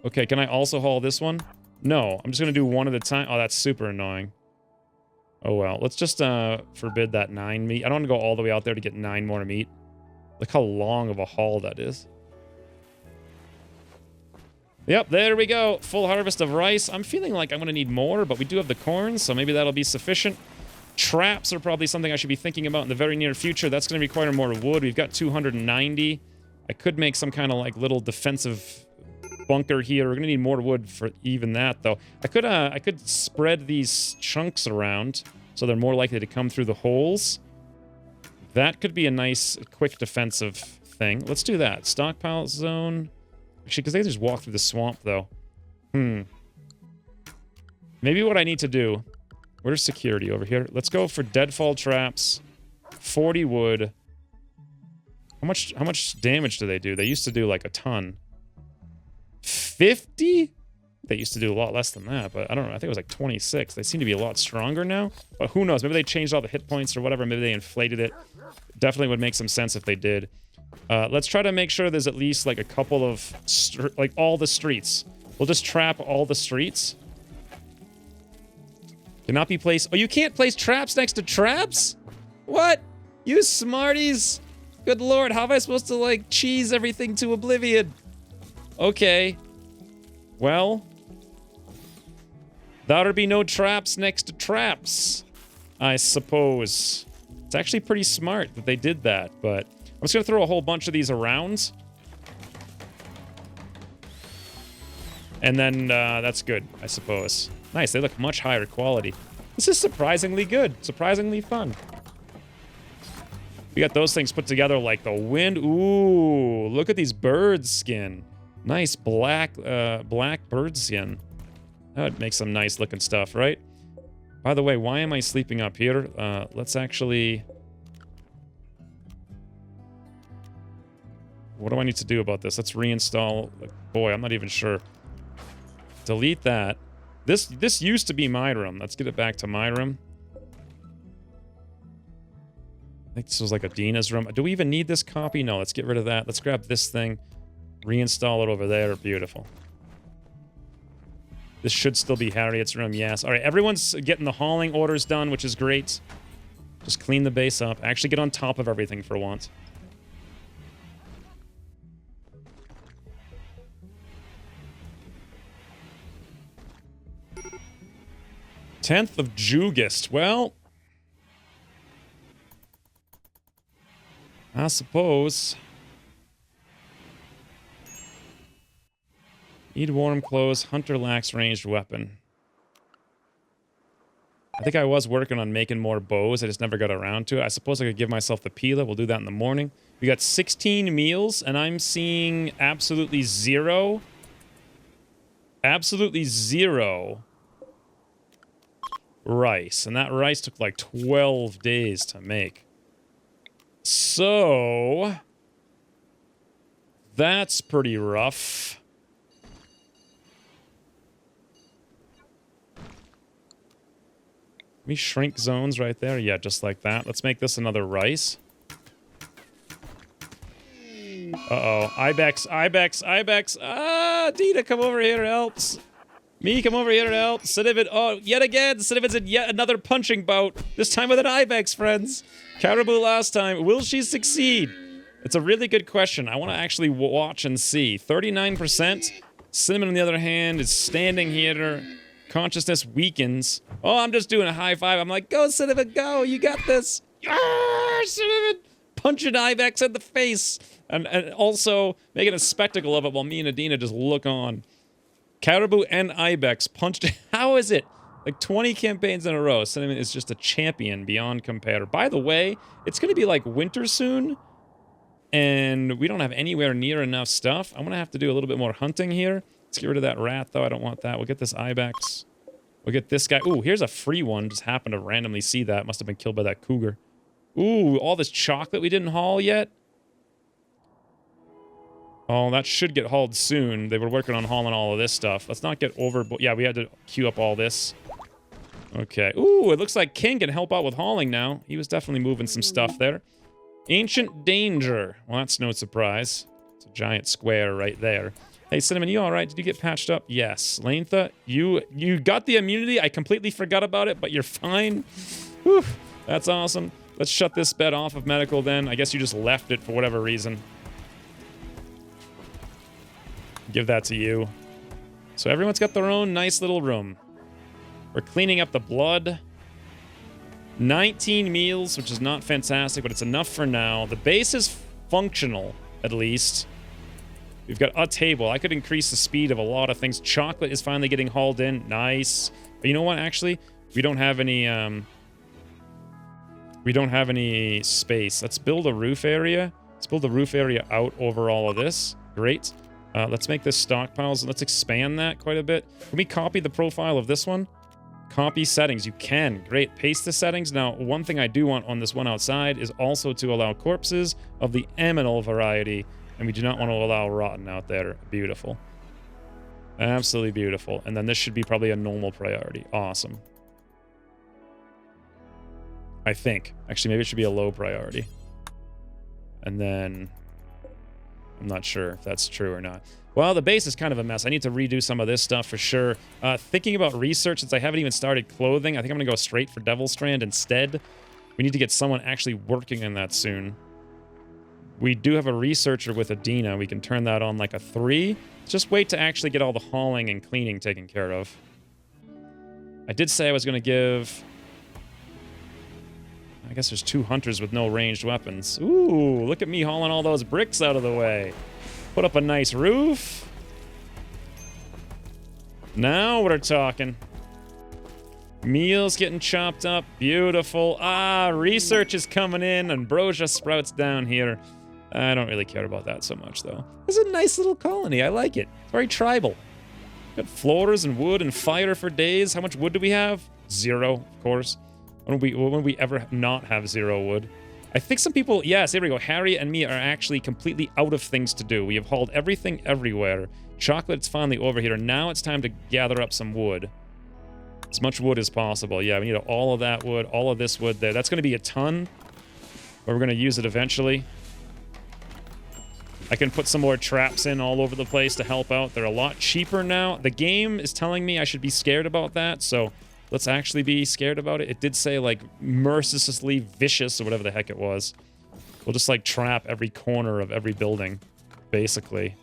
Okay, can I also haul this one? No, I'm just going to do one at a time. Oh, that's super annoying. Oh, well. Let's just forbid that 9 meat. I don't want to go all the way out there to get 9 more meat. Look how long of a haul that is. Yep, there we go. Full harvest of rice. I'm feeling like I'm going to need more, but we do have the corn, so maybe that'll be sufficient. Traps are probably something I should be thinking about in the very near future. That's going to require more wood. We've got 290. I could make some kind of like little defensive bunker here. We're going to need more wood for even that, though. I could spread these chunks around so they're more likely to come through the holes. That could be a nice, quick defensive thing. Let's do that. Stockpile zone. Actually, because they just walk through the swamp, though. Maybe what I need to do... Where's security over here? Let's go for deadfall traps. 40 wood. How much damage do they do? They used to do like a ton. 50? They used to do a lot less than that, but I don't know. I think it was like 26. They seem to be a lot stronger now. But who knows? Maybe they changed all the hit points or whatever. Maybe they inflated it. Definitely would make some sense if they did. Let's try to make sure there's at least like a couple of... like all the streets. We'll just trap all the streets. Cannot be placed... Oh, you can't place traps next to traps? What? You smarties. Good lord, how am I supposed to, like, cheese everything to oblivion? Okay. Well. There'll be no traps next to traps, I suppose. It's actually pretty smart that they did that, but... I'm just gonna throw a whole bunch of these around. And then that's good, I suppose. Nice, they look much higher quality. This is surprisingly good, surprisingly fun. We got those things put together like the wind. Ooh, look at these bird skin. Nice black bird skin. That would make some nice looking stuff, right? By the way, why am I sleeping up here? Let's actually... What do I need to do about this? Let's reinstall... Boy, I'm not even sure. Delete that. This used to be my room. Let's get it back to my room. I think this was like Adina's room. Do we even need this copy? No, let's get rid of that. Let's grab this thing. Reinstall it over there. Beautiful. This should still be Harriet's room. Yes. All right, everyone's getting the hauling orders done, which is great. Just clean the base up. Actually get on top of everything for once. Tenth of Jugist. Well, I suppose. Need warm clothes. Hunter lacks ranged weapon. I think I was working on making more bows. I just never got around to it. I suppose I could give myself the Pila. We'll do that in the morning. We got 16 meals, and I'm seeing absolutely zero. Absolutely zero rice. And that rice took like 12 days to make. So... that's pretty rough. Can we shrink zones right there? Yeah, just like that. Let's make this another rice. Uh-oh. Ibex, Ibex, Ibex. Ah, Dina, come over here, it helps. Me, come over here, it helps. Cinnamon, oh, yet again. Cinnamon's in yet another punching bout. This time with an Ibex, friends. Caribou last time. Will she succeed? It's a really good question. I want to actually watch and see. 39%. Cinnamon, on the other hand, is standing here. Consciousness weakens. Oh, I'm just doing a high five. I'm like, go, Cinnamon, go. You got this. Ah, Cinnamon. Punching Ibex in the face. And also making a spectacle of it while me and Adina just look on. Caribou and Ibex punched. How is it? Like 20 campaigns in a row. Cinnamon is just a champion beyond compare. By the way, it's going to be like winter soon. And we don't have anywhere near enough stuff. I'm going to have to do a little bit more hunting here. Let's get rid of that rat, though. I don't want that. We'll get this Ibex. We'll get this guy. Ooh, here's a free one. Just happened to randomly see that. Must have been killed by that cougar. Ooh, all this chocolate we didn't haul yet. Oh, that should get hauled soon. They were working on hauling all of this stuff. Let's not get overboard. Yeah, we had to queue up all this. Okay. Ooh, it looks like King can help out with hauling now. He was definitely moving some stuff there. Ancient Danger. Well, that's no surprise. It's a giant square right there. Hey, Cinnamon, you all right? Did you get patched up? Yes. Lantha, you got the immunity. I completely forgot about it, but you're fine. Whew, that's awesome. Let's shut this bed off of medical then. I guess you just left it for whatever reason. Give that to you. So everyone's got their own nice little room. We're cleaning up the blood. 19 meals, which is not fantastic, but it's enough for now. The base is functional, at least. We've got a table. I could increase the speed of a lot of things. Chocolate is finally getting hauled in. Nice. But you know what, actually? We don't have any, space. Let's build a roof area. Let's build the roof area out over all of this. Great. Let's make this stockpiles. Let's expand that quite a bit. Can we copy the profile of this one? Copy settings. You can. Great. Paste the settings. Now, one thing I do want on this one outside is also to allow corpses of the aminal variety, and we do not want to allow rotten out there. Beautiful. Absolutely beautiful. And then this should be probably a normal priority. Awesome. I think. Actually, maybe it should be a low priority. And then... I'm not sure if that's true or not. Well, the base is kind of a mess. I need to redo some of this stuff for sure. Thinking about research, since I haven't even started clothing, I think I'm going to go straight for Devil Strand instead. We need to get someone actually working on that soon. We do have a researcher with Adina. We can turn that on like a 3. Just wait to actually get all the hauling and cleaning taken care of. I did say I was going to give... I guess there's 2 hunters with no ranged weapons. Ooh, look at me hauling all those bricks out of the way. Put up a nice roof. Now we're talking. Meals getting chopped up. Beautiful. Ah, research is coming in. Ambrosia sprouts down here. I don't really care about that so much, though. It's a nice little colony. I like it. It's very tribal. Got floors and wood and fire for days. How much wood do we have? 0, of course. When we ever not have 0 wood? I think some people... Yes, here we go. Harry and me are actually completely out of things to do. We have hauled everything everywhere. Chocolate's finally over here. Now it's time to gather up some wood. As much wood as possible. Yeah, we need all of that wood, all of this wood there. That's going to be a ton. But we're going to use it eventually. I can put some more traps in all over the place to help out. They're a lot cheaper now. The game is telling me I should be scared about that, so let's actually be scared about it. It did say, like, mercilessly vicious or whatever the heck it was. We'll just, like, trap every corner of every building, basically.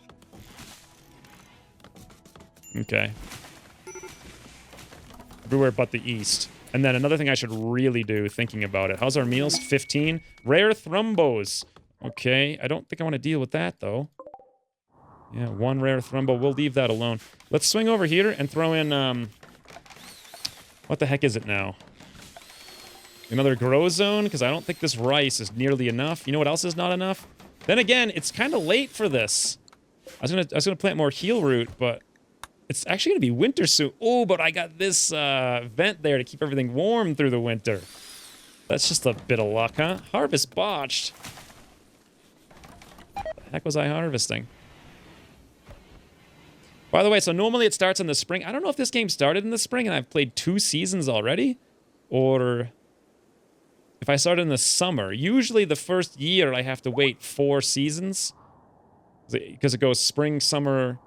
Okay. Everywhere but the east. And then another thing I should really do, thinking about it. How's our meals? 15. Rare thrumbos. Okay, I don't think I want to deal with that, though. Yeah, 1 rare thrumbo. We'll leave that alone. Let's swing over here and throw in, what the heck is it now? Another grow zone? Because I don't think this rice is nearly enough. You know what else is not enough? Then again, it's kind of late for this. I was gonna plant more heal root, but it's actually gonna be winter soon. Oh, but I got this vent there to keep everything warm through the winter. That's just a bit of luck, huh? Harvest botched. The heck was I harvesting? By the way, so normally it starts in the spring. I don't know if this game started in the spring and I've played 2 seasons already, or if I started in the summer. Usually the first year I have to wait 4 seasons because it goes spring, summer,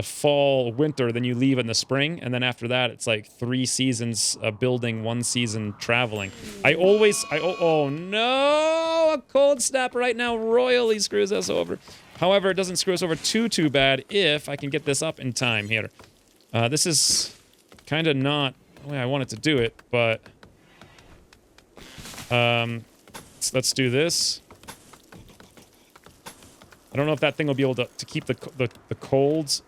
fall, winter, then you leave in the spring, and then after that it's like 3 seasons building, 1 season traveling. Oh no, a cold snap right now royally screws us over. However, it doesn't screw us over too bad if I can get this up in time here. This is kind of not the way I wanted to do it, but let's do this. I don't know if that thing will be able to keep the colds.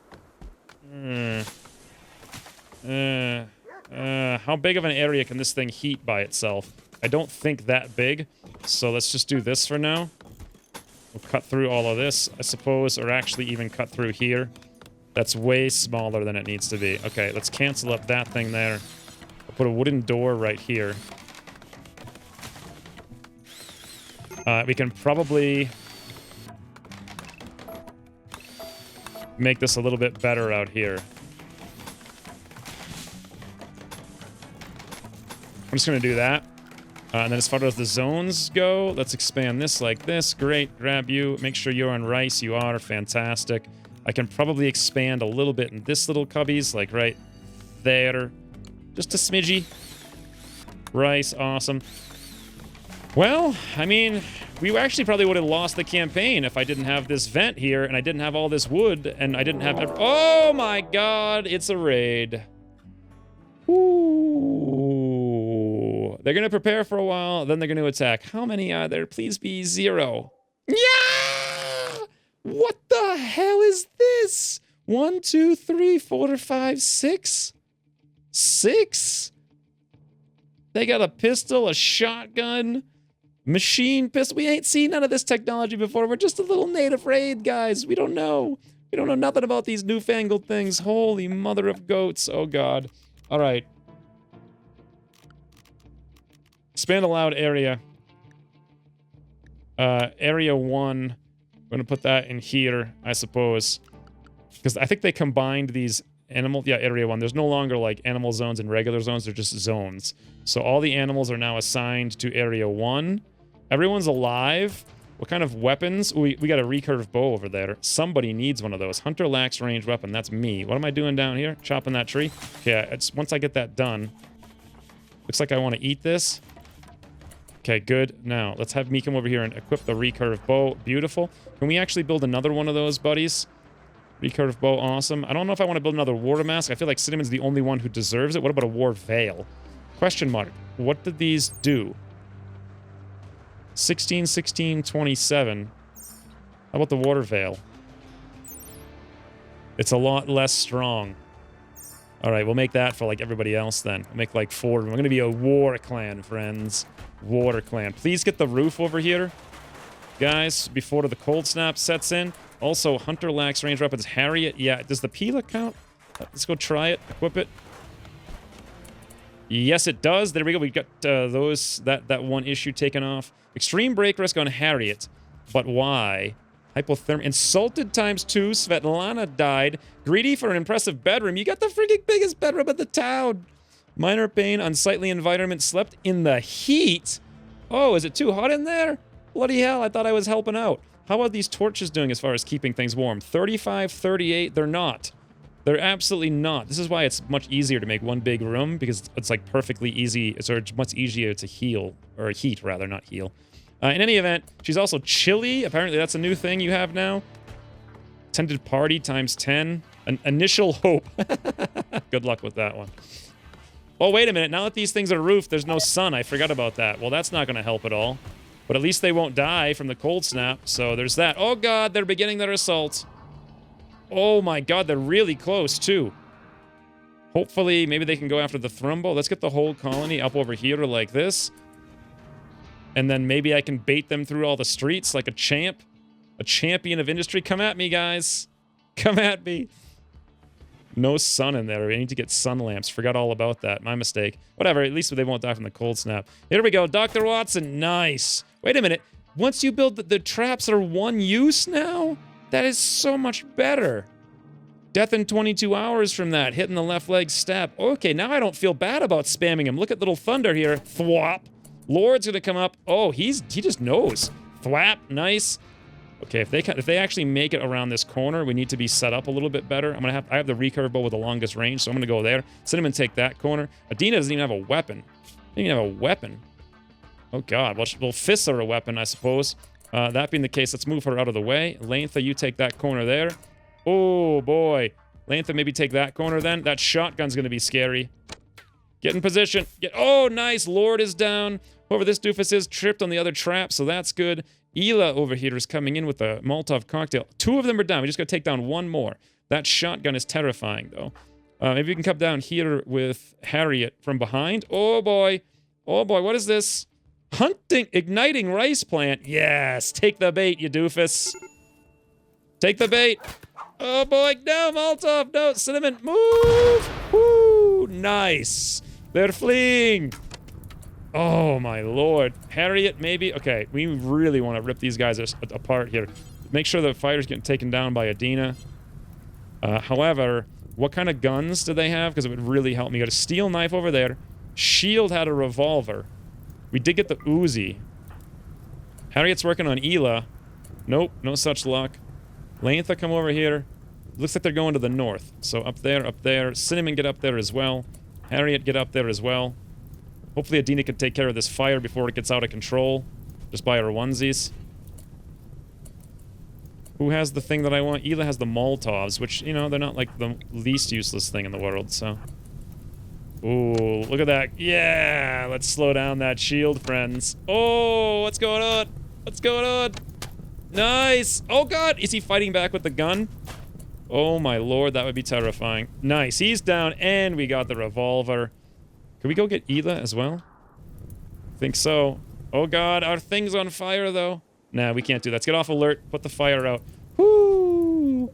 How big of an area can this thing heat by itself? I don't think that big, so let's just do this for now. We'll cut through all of this, I suppose, or actually even cut through here. That's way smaller than it needs to be. Okay, let's cancel up that thing there. I'll put a wooden door right here. We can probably make this a little bit better out here. I'm just going to do that. And then as far as the zones go, let's expand this like this. Great. Grab you. Make sure you're on rice. You are. Fantastic. I can probably expand a little bit in this little cubbies, like right there. Just a smidgy. Rice. Awesome. Well, I mean, we actually probably would have lost the campaign if I didn't have this vent here, and I didn't have all this wood, and I didn't have... Oh my god, it's a raid. Ooh. They're gonna prepare for a while, then they're gonna attack. How many are there? Please be 0. Yeah! What the hell is this? 1, 2, 3, 4, 5, 6? 6? They got a pistol, a shotgun... Machine pistol. We ain't seen none of this technology before. We're just a little native raid, guys. We don't know. We don't know nothing about these newfangled things. Holy mother of goats. Oh, God. All right. Expand allowed area. Area 1. I'm going to put that in here, I suppose. Because I think they combined these animal... Yeah, area 1. There's no longer, like, animal zones and regular zones. They're just zones. So all the animals are now assigned to area 1. Everyone's alive. What kind of weapons? We got a recurve bow over there. Somebody needs one of those. Hunter lacks ranged weapon. That's me. What am I doing down here? Chopping that tree? Okay, once I get that done. Looks like I want to eat this. Okay, good. Now, let's have me come over here and equip the recurve bow. Beautiful. Can we actually build another one of those, buddies? Recurve bow, awesome. I don't know if I want to build another war mask. I feel like Cinnamon's the only one who deserves it. What about a war veil? Question mark. What did these do? 16, 16, 27. How about the water veil? It's a lot less strong. All right, we'll make that for, like, everybody else then. We'll make, like, 4. We're going to be a war clan, friends. War clan. Please get the roof over here, guys, before the cold snap sets in. Also, Hunter lacks range weapons. Harriet, yeah. Does the Pila count? Let's go try it. Equip it. Yes, it does. There we go. We got that one issue taken off. Extreme break risk on Harriet. But why? Hypothermia. Insulted ×2. Svetlana died. Greedy for an impressive bedroom. You got the freaking biggest bedroom in the town. Minor pain. Unsightly environment. Slept in the heat. Oh, is it too hot in there? Bloody hell, I thought I was helping out. How are these torches doing as far as keeping things warm? 35, 38, they're not. They're absolutely not. This is why it's much easier to make one big room, because it's like perfectly easy. It's much easier to heal, or heat rather, not heal. In any event, she's also chilly. Apparently that's a new thing you have now. Attended party ×10. An initial hope. Good luck with that one. Oh, wait a minute. Now that these things are roofed, there's no sun. I forgot about that. Well, that's not going to help at all. But at least they won't die from the cold snap, so there's that. Oh, God, they're beginning their assault. Oh, my God, they're really close, too. Hopefully, maybe they can go after the Thrumbo. Let's get the whole colony up over here like this. And then maybe I can bait them through all the streets like a champ. A champion of industry. Come at me, guys. Come at me. No sun in there. I need to get sun lamps. Forgot all about that. My mistake. Whatever. At least they won't die from the cold snap. Here we go. Dr. Watson. Nice. Wait a minute. Once you build the traps are one use now? That is so much better. Death in 22 hours from that. Hitting the left leg stab. Okay, now I don't feel bad about spamming him. Look at Little Thunder here. Thwop. Lord's gonna come up. Oh, he just knows. Thwap. Nice. Okay, if they actually make it around this corner, we need to be set up a little bit better. I have the recurve bow with the longest range, so I'm gonna go there. Cinnamon take that corner. Adina doesn't even have a weapon. Doesn't even have a weapon. Oh God, well fists are a weapon, I suppose. That being the case, let's move her out of the way. Lantha, you take that corner there. Oh boy. Lantha, maybe take that corner then. That shotgun's gonna be scary. Get in position. Oh, nice. Lord is down. Whoever this doofus is tripped on the other trap, so that's good. Ela over here is coming in with a Molotov cocktail. 2 of them are down. We just got to take down 1 more. That shotgun is terrifying, though. Maybe we can come down here with Harriet from behind. Oh, boy. Oh, boy. What is this? Hunting, igniting rice plant. Yes. Take the bait, you doofus. Take the bait. Oh, boy. No, Molotov. No, Cinnamon. Move. Woo. Nice. They're fleeing. Oh, my lord. Harriet, maybe? Okay, we really want to rip these guys apart here. Make sure the fighter's getting taken down by Adina. However, what kind of guns do they have? Because it would really help me. Got a steel knife over there. Shield had a revolver. We did get the Uzi. Harriet's working on Ela. Nope, no such luck. Lantha, come over here. Looks like they're going to the north. So up there, up there. Cinnamon, get up there as well. Harriet, get up there as well. Hopefully Adina can take care of this fire before it gets out of control. Just by her onesies. Who has the thing that I want? Ela has the Molotovs, which, you know, they're not like the least useless thing in the world, so. Ooh, look at that. Yeah, let's slow down that shield, friends. Oh, what's going on? What's going on? Nice. Oh, God. Is he fighting back with the gun? Oh, my lord, that would be terrifying. Nice. He's down, and we got the revolver. Can we go get Ela as well? Think so. Oh God, our thing's on fire though. Nah, we can't do that. Let's get off alert. Put the fire out. Woo!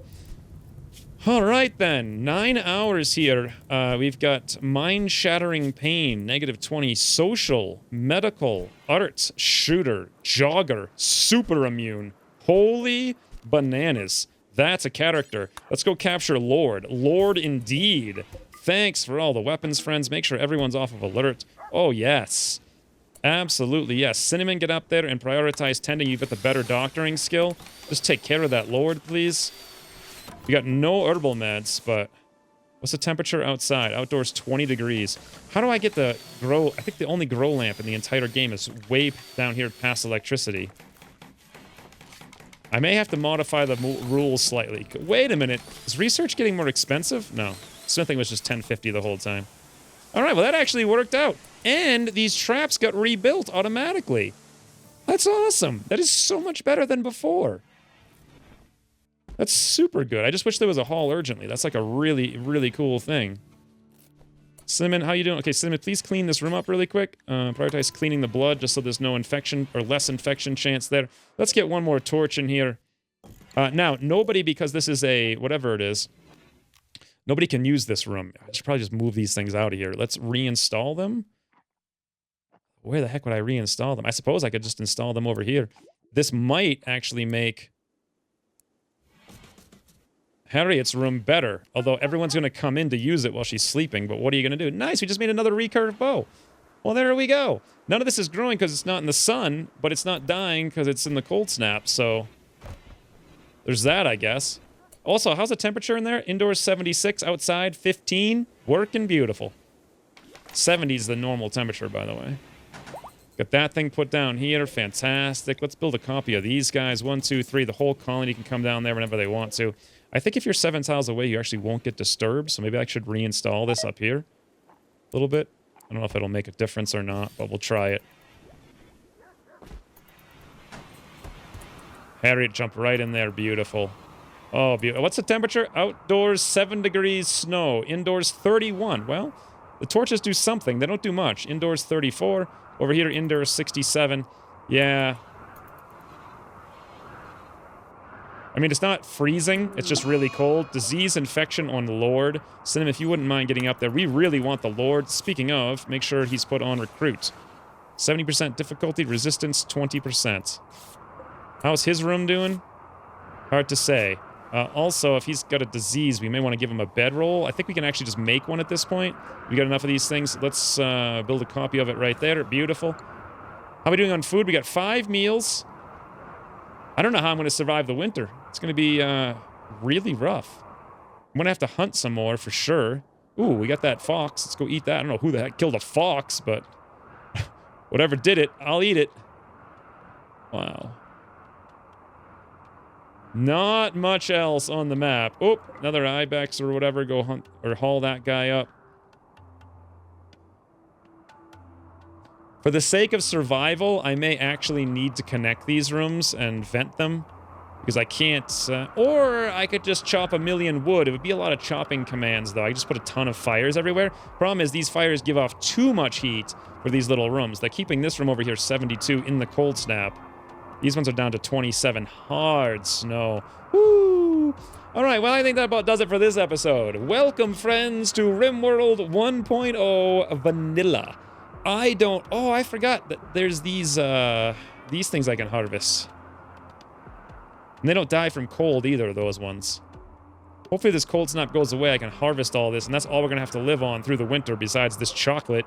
All right then. 9 hours here. We've got mind-shattering pain, -20, social, medical, arts, shooter, jogger, super immune. Holy bananas. That's a character. Let's go capture Lord. Lord indeed. Thanks for all the weapons, friends. Make sure everyone's off of alert. Oh, yes. Absolutely, yes. Cinnamon, get up there and prioritize tending. You've got the better doctoring skill. Just take care of that Lord, please. We got no herbal meds, but... What's the temperature outside? Outdoors, 20 degrees. How do I get the grow... I think the only grow lamp in the entire game is way down here past electricity. I may have to modify the rules slightly. Wait a minute. Is research getting more expensive? No. Smithing was just 1050 the whole time. All right, well, that actually worked out. And these traps got rebuilt automatically. That's awesome. That is so much better than before. That's super good. I just wish there was a haul urgently. That's like a really, really cool thing. Cinnamon, how you doing? Okay, Cinnamon, please clean this room up really quick. Prioritize cleaning the blood just so there's no infection or less infection chance there. Let's get one more torch in here. Now, nobody, because this is a, whatever it is, nobody can use this room. I should probably just move these things out of here. Let's reinstall them. Where the heck would I reinstall them? I suppose I could just install them over here. This might actually make Harriet's room better, although everyone's going to come in to use it while she's sleeping, but what are you going to do? Nice, we just made another recurve bow. Well, there we go. None of this is growing because it's not in the sun, but it's not dying because it's in the cold snap, so there's that, I guess. Also, how's the temperature in there? Indoors 76, outside 15. Working beautiful. 70 is the normal temperature, by the way. Got that thing put down here. Fantastic. Let's build a copy of these guys. 1, 2, 3. The whole colony can come down there whenever they want to. I think if you're 7 tiles away, you actually won't get disturbed, so maybe I should reinstall this up here a little bit. I don't know if it'll make a difference or not, but we'll try it. Harriet jumped right in there. Beautiful. Oh, beautiful. What's the temperature? Outdoors, 7 degrees, snow. Indoors, 31. Well, the torches do something. They don't do much. Indoors, 34. Over here, indoors, 67. Yeah. I mean, it's not freezing. It's just really cold. Disease infection on Lord. Cinnamon, if you wouldn't mind getting up there. We really want the Lord. Speaking of, make sure he's put on recruit. 70% difficulty, resistance 20%. How's his room doing? Hard to say. Also, if he's got a disease, we may want to give him a bedroll. I think we can actually just make one at this point. We got enough of these things. Let's build a copy of it right there. Beautiful. How are we doing on food? We got 5 meals. I don't know how I'm going to survive the winter. It's going to be really rough. I'm going to have to hunt some more for sure. Ooh, we got that fox. Let's go eat that. I don't know who the heck killed a fox, but whatever did it, I'll eat it. Wow. Not much else on the map. Oh, another ibex or whatever. Go hunt or haul that guy up. For the sake of survival, I may actually need to connect these rooms and vent them. Because I can't... or I could just chop a million wood. It would be a lot of chopping commands, though. I just put a ton of fires everywhere. Problem is, these fires give off too much heat for these little rooms. They're keeping this room over here 72 in the cold snap. These ones are down to 27. Hard snow. Woo! Alright, well, I think that about does it for this episode. Welcome, friends, to Rimworld 1.0 Vanilla. Oh, I forgot that there's these things I can harvest. And they don't die from cold either, those ones. Hopefully this cold snap goes away, I can harvest all this, and that's all we're gonna have to live on through the winter besides this chocolate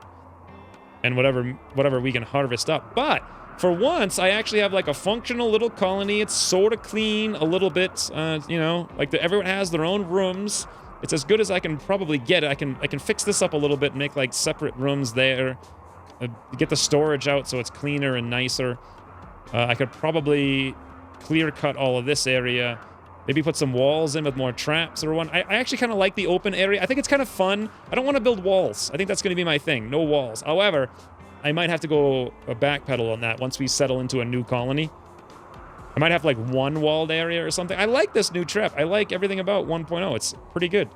and whatever we can harvest up. But for once, I actually have like a functional little colony. It's sort of clean a little bit, you know, like everyone has their own rooms. It's as good as I can probably get it. I can fix this up a little bit and make like separate rooms there. Get the storage out so it's cleaner and nicer. I could probably clear cut all of this area. Maybe put some walls in with more traps or one. I actually kind of like the open area. I think it's kind of fun. I don't want to build walls. I think that's going to be my thing. No walls. However, I might have to go backpedal on that once we settle into a new colony. I might have like one walled area or something. I like this new trap. I like everything about 1.0. It's pretty good.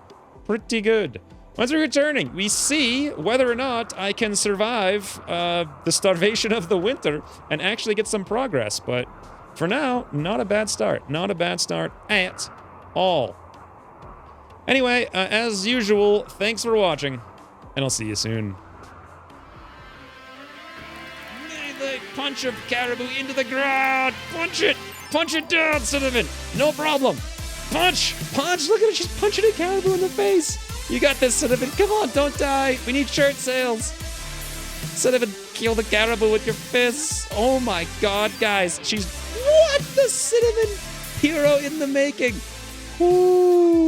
Pretty good. Once we're returning, we see whether or not I can survive the starvation of the winter and actually get some progress. But for now, not a bad start. Not a bad start at all. Anyway, as usual, thanks for watching, and I'll see you soon. The punch of caribou into the ground. Punch it. Punch it down, Cinnamon. No problem. Punch. Punch. Look at it. She's punching a caribou in the face. You got this, Cinnamon. Come on, don't die. We need shirt sales. Cinnamon, kill the caribou with your fists. Oh my god, guys. She's... What? The Cinnamon hero in the making. Ooh.